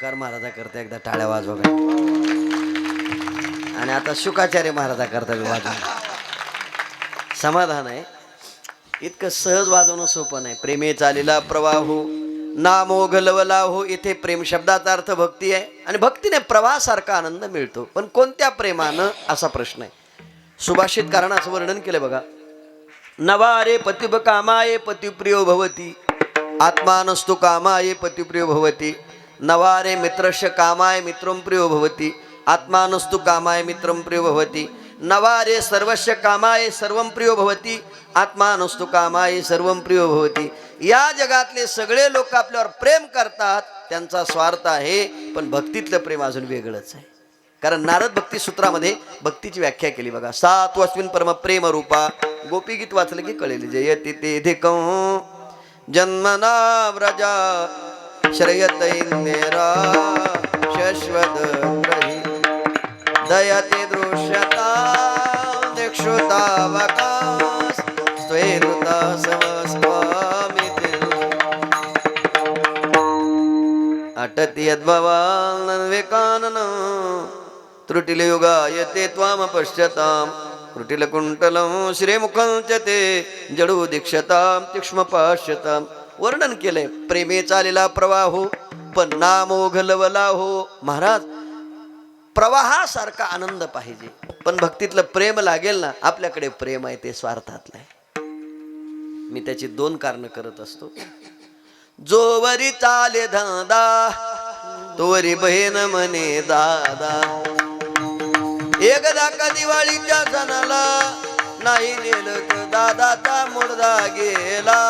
ओंकार महाराजा करता एकदा टाळ्या वाजवा बरं. आणि आता शुकाचार्य महाराजा करता वाजवा. समाधान आहे. इतकं सहज वाजवणं सोपं नाही. प्रेमे चालेला प्रवाह हो नामो घलवला हो. इथे प्रेम शब्दाचा अर्थ भक्ती आहे आणि भक्तीने प्रवाहासारखा आनंद मिळतो. पण कोणत्या प्रेमानं असा प्रश्न आहे. सुभाषितकारानं असं वर्णन केलं बघा. नवारे पतिभ कामाये पतिप्रियो भवती आत्मानस्तु कामाये पतिप्रियो भवती. नवारे मित्रस्य कामाय मित्रं प्रियो भवती आत्मानस्तु कामाय मित्रं प्रियो भवती. नवारे सर्वस्य कामाय सर्वं प्रियो भवती आत्मानस्तु कामाय सर्वं प्रियो भवती. या जगातले सगळे लोक आपल्यावर प्रेम करतात, त्यांचा स्वार्थ आहे. पण भक्तीतलं प्रेम अजून वेगळंच आहे. कारण नारद भक्ती सूत्रामध्ये भक्तीची व्याख्या केली बघा. सात्वस्मिन् परम प्रेम रूपा. गोपीगीत वाचलं की कळेल. जयति ते धिकं जन्मना व्रजा श्रयतैन्मेरा शश्वत रही दयते दृश्यता दिक्षुतावकाश स्वेरुता समस्वामिते अटति यद्भवान् विकानन त्रुटिलयुगायते त्वाम पश्यताम् त्रुटिलकुण्टलं श्रीमुखं च ते जडो दीक्षतां तीक्ष्म पाश्यताम्. वर्णन केलंय. प्रेमे चालेला प्रवाह हो पण नामो घलवला हो. महाराज प्रवाहासारखा आनंद पाहिजे. पण भक्तीतलं प्रेम लागेल ना. आपल्याकडे प्रेम आहे ते स्वार्थातलं आहे. मी त्याची 2 कारणं करत असतो. जोवरी चाले धादा तोवरी बहीण म्हणे दादा. एकदा का दिवाळीच्या सणाला नाही नेलं तर दादाचा मुडदा गेला.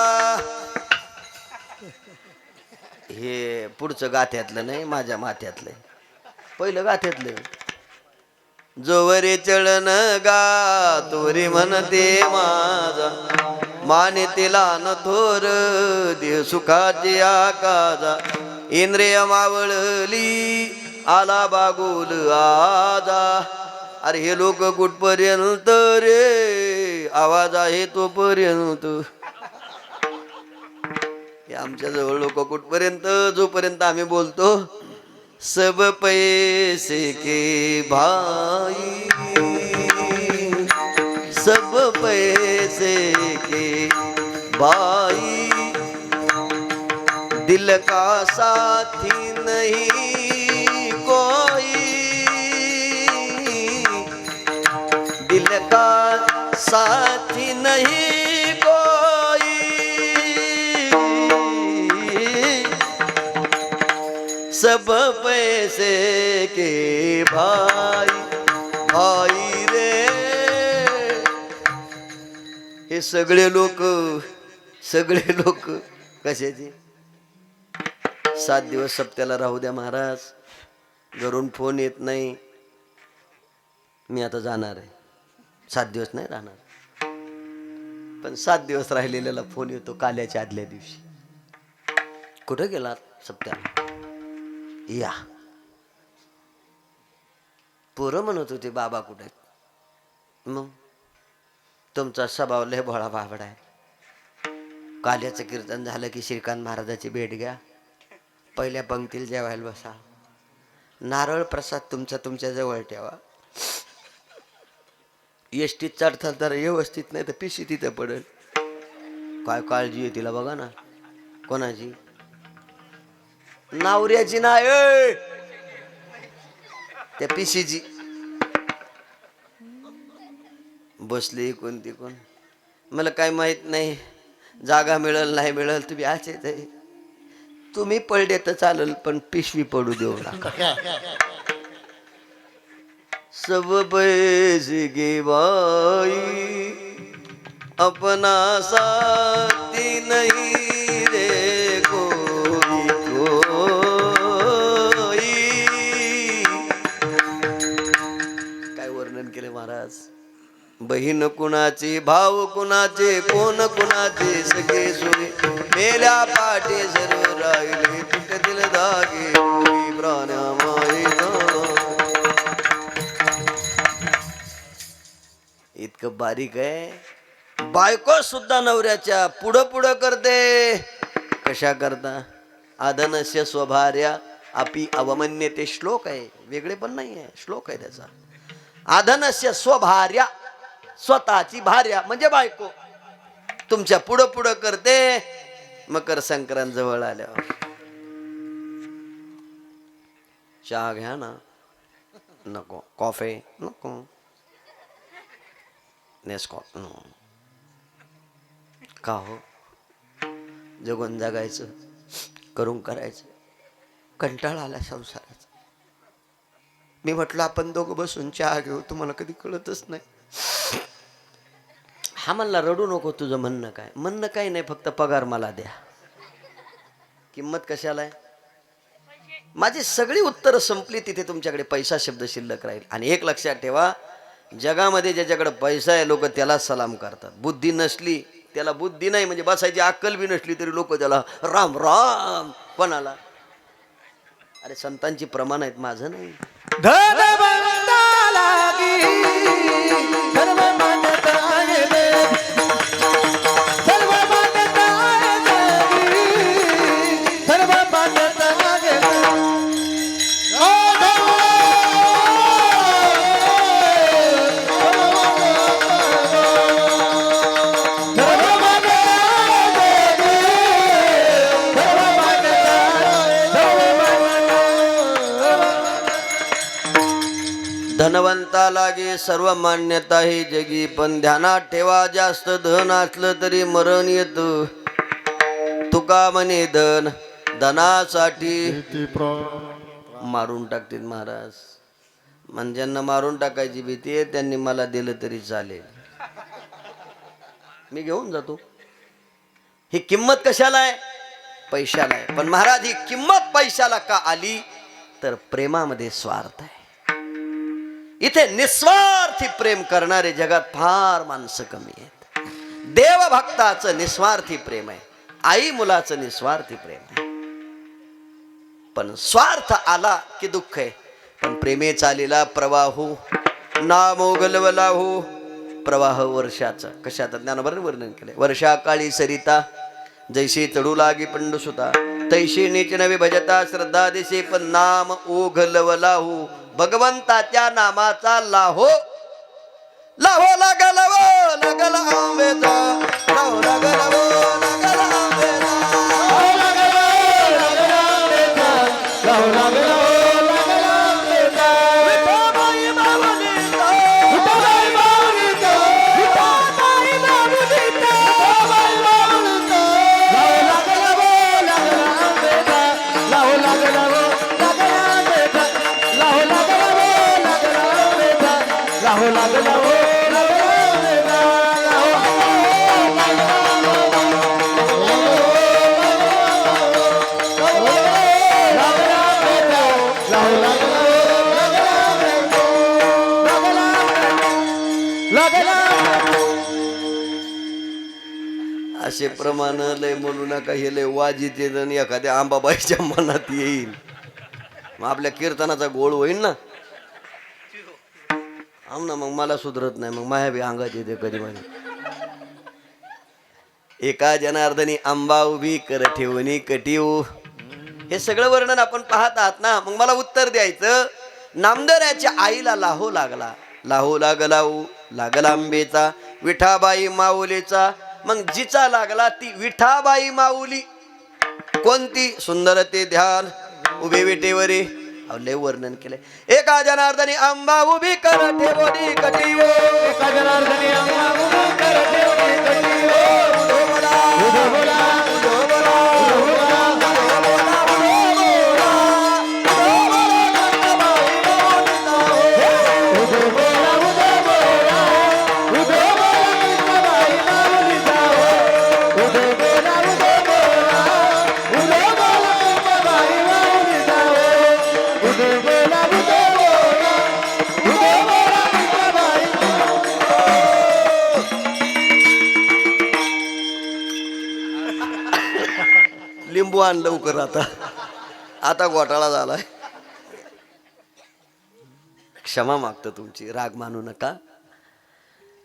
हे पुढचं गाथ्यातलं नाही, माझ्या माथ्यातलं. पहिलं गाथ्यातलं. जोवरे चळण गा तोरी म्हणते माझा माने तिला न थोर देह सुखाची आकाजा. इंद्रिय मावळली आला बागुल आजा. अरे हे लोक कुठपर्यंत रे आवाज आहे तोपर्यंत. हे आमच्या जवळ लोक कुठपर्यंत, जोपर्यंत आम्ही बोलतो सब पैसे के भाई सब पैसे के भाई दिल का साथी नहीं कोई दिल का साथी नहीं कोई सब पैसे के भाई भाई रे. हे सगळे लोक कशाचे. 7 दिवस सप्त्याला राहू द्या महाराज. घरून फोन येत नाही. मी आता जाणार आहे. 7 दिवस नाही राहणार. पण 7 दिवस राहिलेल्याला फोन येतो काल्याच्या आदल्या दिवशी. कुठं गेलात सप्त्याला. या पोरं म्हणत होते बाबा कुठे. मग तुमचा स्वभाव लय भोळा बाबडा आहे. काल्याचं कीर्तन झालं की श्रीकांत महाराजाची भेट घ्या. पहिल्या पंक्तीला जेवायला बसा. नारळ प्रसाद तुमचा तुमच्या जवळ ठेवा. एसटीत चढता तर व्यवस्थित नाही तर पिशी तिथं पडेल. काय काळजी आहे तिला बघा ना. कोणाची. नावऱ्याची नाही त्या पिशीची. बसली कोणती कोण मला काय माहित नाही. जागा मिळेल नाही मिळेल तुम्ही आचेच आहे. तुम्ही पडले तर चालेल पण पिशवी पडू देऊ नका. सब पैसे के भाई अपना साथी नहीं रे कोई कोई. काय वर्णन केले महाराज. बहीण कुणाचे भाव कुणाचे कोण कुणाचे सगळे सोय मेल्या पाठी सर्व राहिले तुटतील धागे प्राण्यामाई. इतकं बारीक आहे. बायको सुद्धा नवऱ्याच्या पुढं पुढं करते. कशा करता. आदनस्य स्वभार्या अपि अवमन्य ते श्लोक आहे, वेगळे पण नाही आहे, श्लोक आहे त्याचा. आधनस्य स्वभार्या, स्वतःची भार्या म्हणजे बायको तुमच्या पुढं पुढं करते. मकर संक्रांत जवळ आल्यावर चहा घ्या ना, नको. कॉफी नको. नेस्कॉफ नो. का हो, जगून जगायचं, करून करायचं, कंटाळा आला संसाराचा. मी म्हटलं आपण दोघं बसून चहा घेऊ, तुम्हाला कधी कळतच नाही. हा म्हणला रडू नको, तुझं म्हणणं काय? म्हणणं काही नाही, फक्त पगार मला द्या. किंमत कशाला आहे? माझी सगळी उत्तरं संपली, तिथे तुमच्याकडे पैसा शब्द शिल्लक राहील. आणि एक लक्षात ठेवा, जगामध्ये ज्याच्याकडे पैसा आहे लोक त्याला सलाम करतात. बुद्धी नसली त्याला, बुद्धी नाही म्हणजे बसायची अक्कल बी नसली तरी लोक त्याला राम राम. कोणाला? अरे संतांची प्रमाण आहेत, माझं नाही. धनवंता लागी सर्व मान्यता आहे देव. सर्व मान्यता आहे देवी. सर्व मान्यता आहे देव. धनवंता लागे सर्व मान्यता ही जगी, पण ध्यानात ठेवा जास्त धन असलं तरी मरण येत. तुका म्हणे धन धनासाठी मारून टाकतील महाराज. म्हणजे ज्यांना मारून टाकायची भीती आहे त्यांनी मला दिलं तरी चालेल, मी घेऊन जातो. ही किंमत कशाला आहे? पैशाला आहे. पण महाराज ही किंमत पैशाला का आली? तर प्रेमामध्ये स्वार्थ आहे. इथे निस्वार्थी प्रेम करणारे जगात फार माणसं कमी आहेत. देवभक्ताचं निस्वार्थी प्रेम आहे, आई मुलाचं निस्वार्थी प्रेम आहे. पण स्वार्थ आला की दुःख आहे. पण प्रेमे चालेला प्रवाहो ना मोगलवला हो. प्रवाह वर्षाचा कशात ज्ञानभर वर्णन केले. वर्षा काळी सरिता जैशी चढू लागी पंडुसुता, तैशी नीच नवे भजता श्रद्धा दिसे, पण नाम ओघलवला हो. भगवंताच्या नामाचा लाहो लाहो लागल वो लागल आंबेचा. लाहो लागल वो लागल आंबेचा. लाहो लागल वो लागल आंबेचा. लाहो लागल वो लागल आंबेचा. विठाबाई माऊलीचा. विठाबाई माऊलीचा. विठाबाई माऊलीचा. विठाबाई माऊलीचा. लाहो लागल वो लागल आंबेचा. लाहो लागल वो लागल आंबेचा. लाहो लागल वो लागल आंबेचा. लाहो लागल वो लागल आंबेचा. असे प्रमाण लय म्हणू नका, हे लय वाजिते आणि एखाद्या आंबाबाईच्या मनात येईल, मग आपल्या कीर्तनाचा गोळ होईल ना. आम ना मग मला सुधरत नाही, मग माया बी अंगात येते कधी माझी. एका जनार्दनी आंबा उभी कर ठेवणी कटीव. हे सगळं वर्णन आपण पाहत आहात ना. मग मला उत्तर द्यायचं, नामदेवाच्या आईला लाहो लागला. लाहो लागला लागला आंबेचा. विठाबाई माऊलीचा. मग जिचा लागला ती विठाबाई माऊली कोणती? सुंदर ते ध्यान उभे विटेवरी. लय वर्णन केले. एका जनार्दनी आंबा उभी कर ठेवणी कटीव. एका जनार्दनी आंबा उभी कर ठेवणी कटीव. उधो बोला उधो बोला उधो बोला उधो बोला उधो बोला उधो बोला उधो बाई माऊलीचा. उधो बोला उधो बोला उधो बोला बाई माऊलीचा. उधो बोला उधो बोला उधो बोला बाई. लिंबू आण लवकर, आता घोटाळा झालाय. क्षमा मागतो तुमची, राग मानू नका.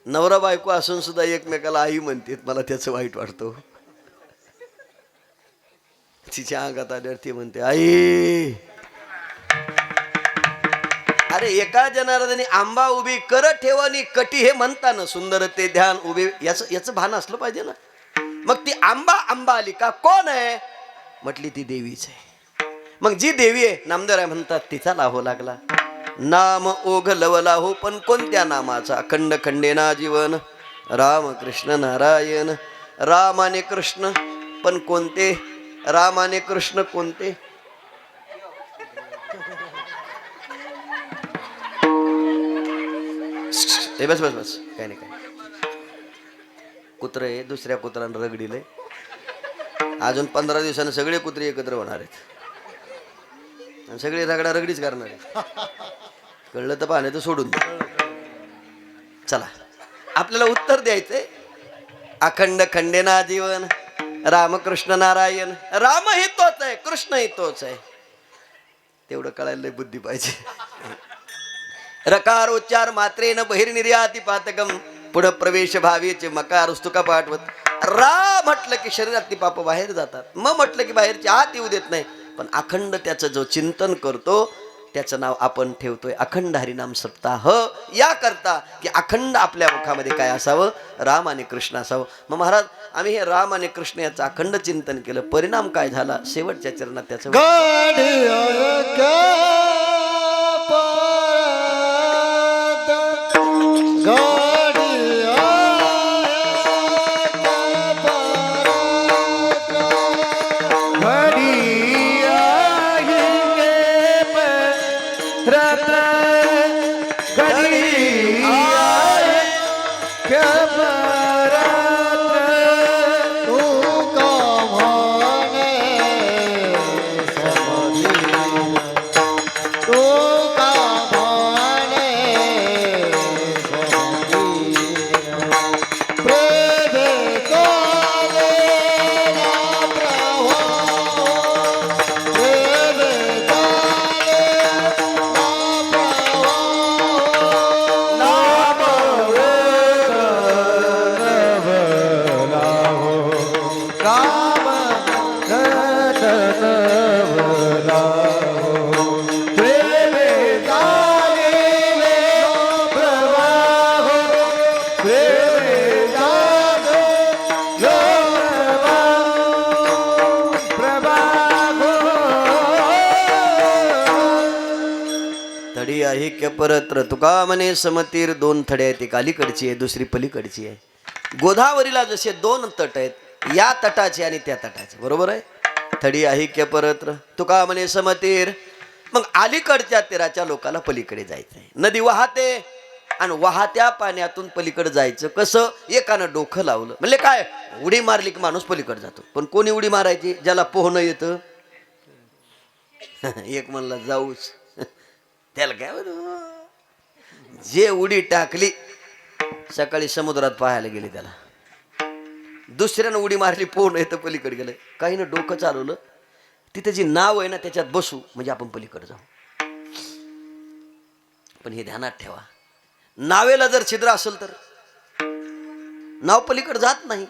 नवरा बायको असून सुद्धा एकमेकाला आई म्हणतात, मला त्याचं वाईट वाटतो. तिच्या अंगात आल्यावर ती म्हणते आई. अरे एका जनार्दनी आंबा उभी कर ठेवणी कटी हे म्हणताना सुंदर ते ध्यान उभे याचं भान असलं पाहिजे ना. मग ती आंबा आंबा आली का कोण आहे म्हटली ती देवीच आहे. मग जी देवी आहे नामदेवराय म्हणतात तिचा लाहो लागला. नाम ओघ लवला हो पण कोणत्या नामाचा. खंड खंडेना जीवन राम कृष्ण नारायण. राम आणि कृष्ण पण कोणते. राम आणि कृष्ण कोणते. बस बस बस काय नाही काय. कुत्र आहे दुसऱ्या कुत्रानं रगडीले. अजून 15 दिवसानं सगळे कुत्रे एकत्र होणार आहेत आणि सगळे रगडा रगडीच करणार आहेत. कळलं तर पाहणे तर सोडून दे. चला आपल्याला उत्तर द्यायचंय. अखंड खंडेना जीवन रामकृष्ण नारायण. राम ही तोच आहे कृष्ण ही तोच आहे. तेवढं कळायला लय बुद्धी पाहिजे. रकार उच्चार मात्रेन बहिर्निर्याती पातकम. पुढं प्रवेश भावेचे मकार स्तुका पाठवत. रा म्हटलं की शरीरातली पाप बाहेर जातात. म म्हटलं की बाहेरची आत येऊ देत नाही. पण अखंड त्याचं जो चिंतन करतो त्याचं नाव आपण ठेवतोय अखंड हरिनाम सप्ताह. या करता की अखंड आपल्या मुखामध्ये काय असावं राम आणि कृष्ण असावं. मग महाराज आम्ही हे राम आणि कृष्ण याचं अखंड चिंतन केलं. परिणाम काय झाला शेवटच्या चरणात त्याचं परत्र तुका म्हणे समतीर. 2 थडे आहेत. एक अलीकडची आहे दुसरी पलीकडची आहे. गोदावरीला जसे 2 तट आहेत या तटाचे आणि त्या तटाचे बरोबर आहे. थडी ऐक्य परत्र तुका म्हणे समतीर. मग अलीकडच्या तीराच्या लोकाला पलीकडे जायचंय. नदी वाहते आणि वाहत्या पाण्यातून पलीकडे जायचं कसं. एकानं डोकं लावलं म्हणजे काय उडी मारली की माणूस पलीकडे जातो. पण कोणी उडी मारायची ज्याला पोहणं येतं. एक म्हणला जाऊच त्याला काय जे उडी टाकली सकाळी समुद्रात पाहायला गेले त्याला. दुसऱ्यानं उडी मारली पोहणं येतं पलीकडे गेलं. काहीनं डोकं चालवलं तिथे जी नाव आहे ना त्याच्यात बसू म्हणजे आपण पलीकडे जाऊ. पण हे ध्यानात ठेवा नावेला जर छिद्र असेल तर नाव पलीकडे जात नाही.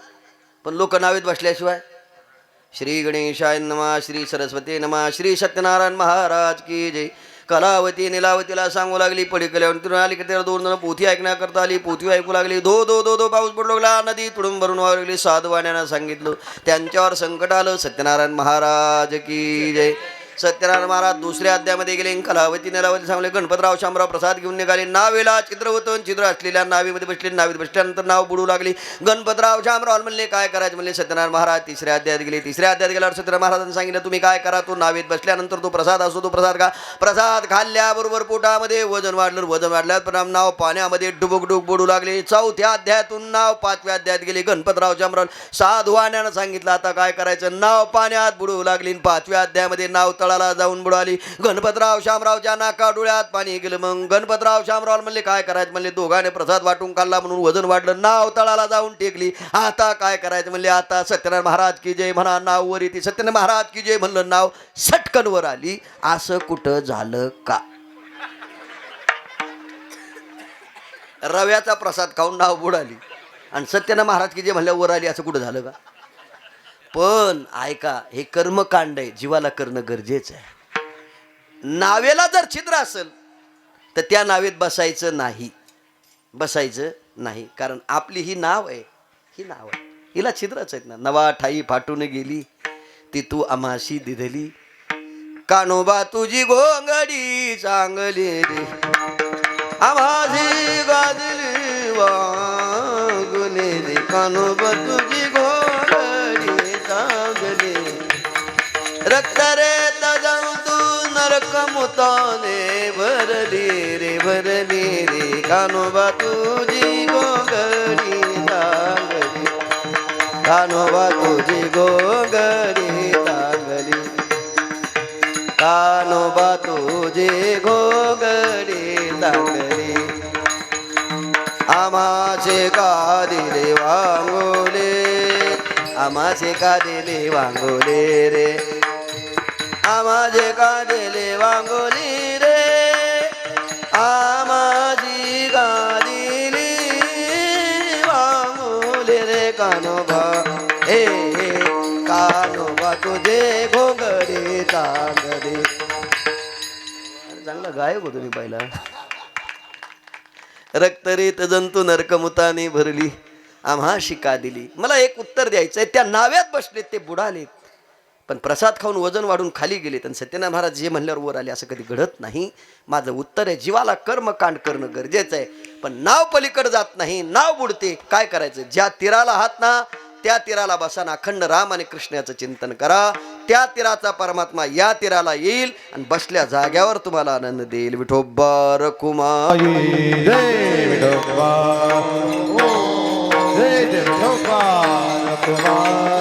पण लोक नावेत बसल्याशिवाय श्री गणेशाय नमः श्री सरस्वती नमः श्री सत्यनारायण महाराज की जय. कलावती निलावतीला सांगू लागली. पडीकल्यावर आली की त्याला 2 जण पोथी ऐकण्याकरता आली. पोथी ऐकू लागली. धो धो धो धो पाऊस पडू लागला. नदी तुडून भरून वाहू लागली. साधुवाण्यानं सांगितलं त्यांच्यावर संकट आलं. सत्यनारायण महाराज की जय. सत्यनारायण महाराज दुसऱ्या अध्यायामध्ये गेले. कलावती निलावती सांगले. गणपतराव शामराव प्रसाद घेऊन निघाले. नावेला छिद्र होतं. छिद्र असलेल्या नावेमध्ये बसले. नावेत बसल्यानंतर नाव बुडू लागली. गणपतराव शामराव म्हणले काय करायचं म्हणले. सत्यनारायण महाराज तिसऱ्या अध्यायात गेले. तिसऱ्या अध्यायात गेल्यावर सत्यनारायण महाराजांनी सांगितलं तुम्ही काय करा. तो नावेत बसल्यानंतर तो प्रसाद असतो तो प्रसाद खा. प्रसाद खाल्ल्याबरोबर पोटामध्ये वजन वाढलं. वजन वाढल्यावर परिणाम नाव पाण्यामध्ये डुबुक डुबुक बुडू लागले. चौथ्या अध्यायातून नाव 5व्या अध्यायात गेले. गणपतराव शामराव साधुवाण्यानं सांगितलं आता काय करायचं. नाव पाण्यात बुडू लागली. 5व्या अध्यायामध्ये नाव तळाला जाऊन बुडाली. गणपतराव शामरावच्या नाका डोळ्यात पाणी गेलं. मग गणपतराव शामराव म्हणले काय करायचं म्हणले. दोघांनी प्रसाद वाटून खाल्ला म्हणून वजन वाढलं. नाव तळाला जाऊन टेकली. आता काय करायचं म्हणले. आता सत्यनारायण महाराज की जय म्हणा. नाव वर येते. सत्यनारायण महाराज की जय म्हणलं नाव सटकन वर आली. असं कुठं झालं का. रव्याचा प्रसाद खाऊन नाव बुडाली आणि सत्यनारायण महाराज की जय म्हणल्या वर आली. असं कुठं झालं का. पण ऐका हे कर्मकांड आहे. जीवाला करणं गरजेचं आहे. नावेला जर छिद्र असेल तर त्या नावेत बसायचं नाही, बसायचं नाही. कारण आपली ही नाव आहे, ही नाव आहे, हिला छिद्रच आहेत ना. नवा ठाई फाटून गेली ती तू आम्हाशी दिधली, कानोबा तुझी गोंगडी चांगली रे, आम्हाशी गाजली वागुले रे, कानोबा तुझी गोंगडी चांगली, रक्त रे तजंतू नरक मुताने भरली रे, भरली रे, कानोबा तुझी गोंगडी चांगली, कानोबा तुझी गोंगडी चांगली, कानोबा तुझी गोंगडी चांगली, आमाचे का दिले वांगोले, आमाचे का दिले वांगोले रे, आमाचे का दिले वांगोली रे, आमाची का दिली वांगोले रे, कानोबा हे कानोबा तुझे घोंगडे चांगले. चांगला गायक होतो मी पहिला. रक्तरीत जंतू नरकमुताने भरली, आम्हा शिका दिली. मला एक उत्तर द्यायचंय. त्या नाव्यात बसलेत ते बुडाले, पण प्रसाद खाऊन वजन वाढून खाली गेले. आणि सत्यनारायण महाराज जे म्हणल्यावर वर आले असं कधी घडत नाही. माझं उत्तर आहे, जीवाला कर्मकांड करणं गरजेचं आहे, पण नाव पलीकडे जात नाही, नाव बुडते. काय करायचं? ज्या तीराला आहात ना त्या तीराला बसा, अखंड राम आणि कृष्णाचं चिंतन करा. त्या तीराचा परमात्मा या तीराला येईल आणि बसल्या जाग्यावर तुम्हाला आनंद देईल. विठोबा रखुमा जय विठोबा, जय विठोबा रखुमा.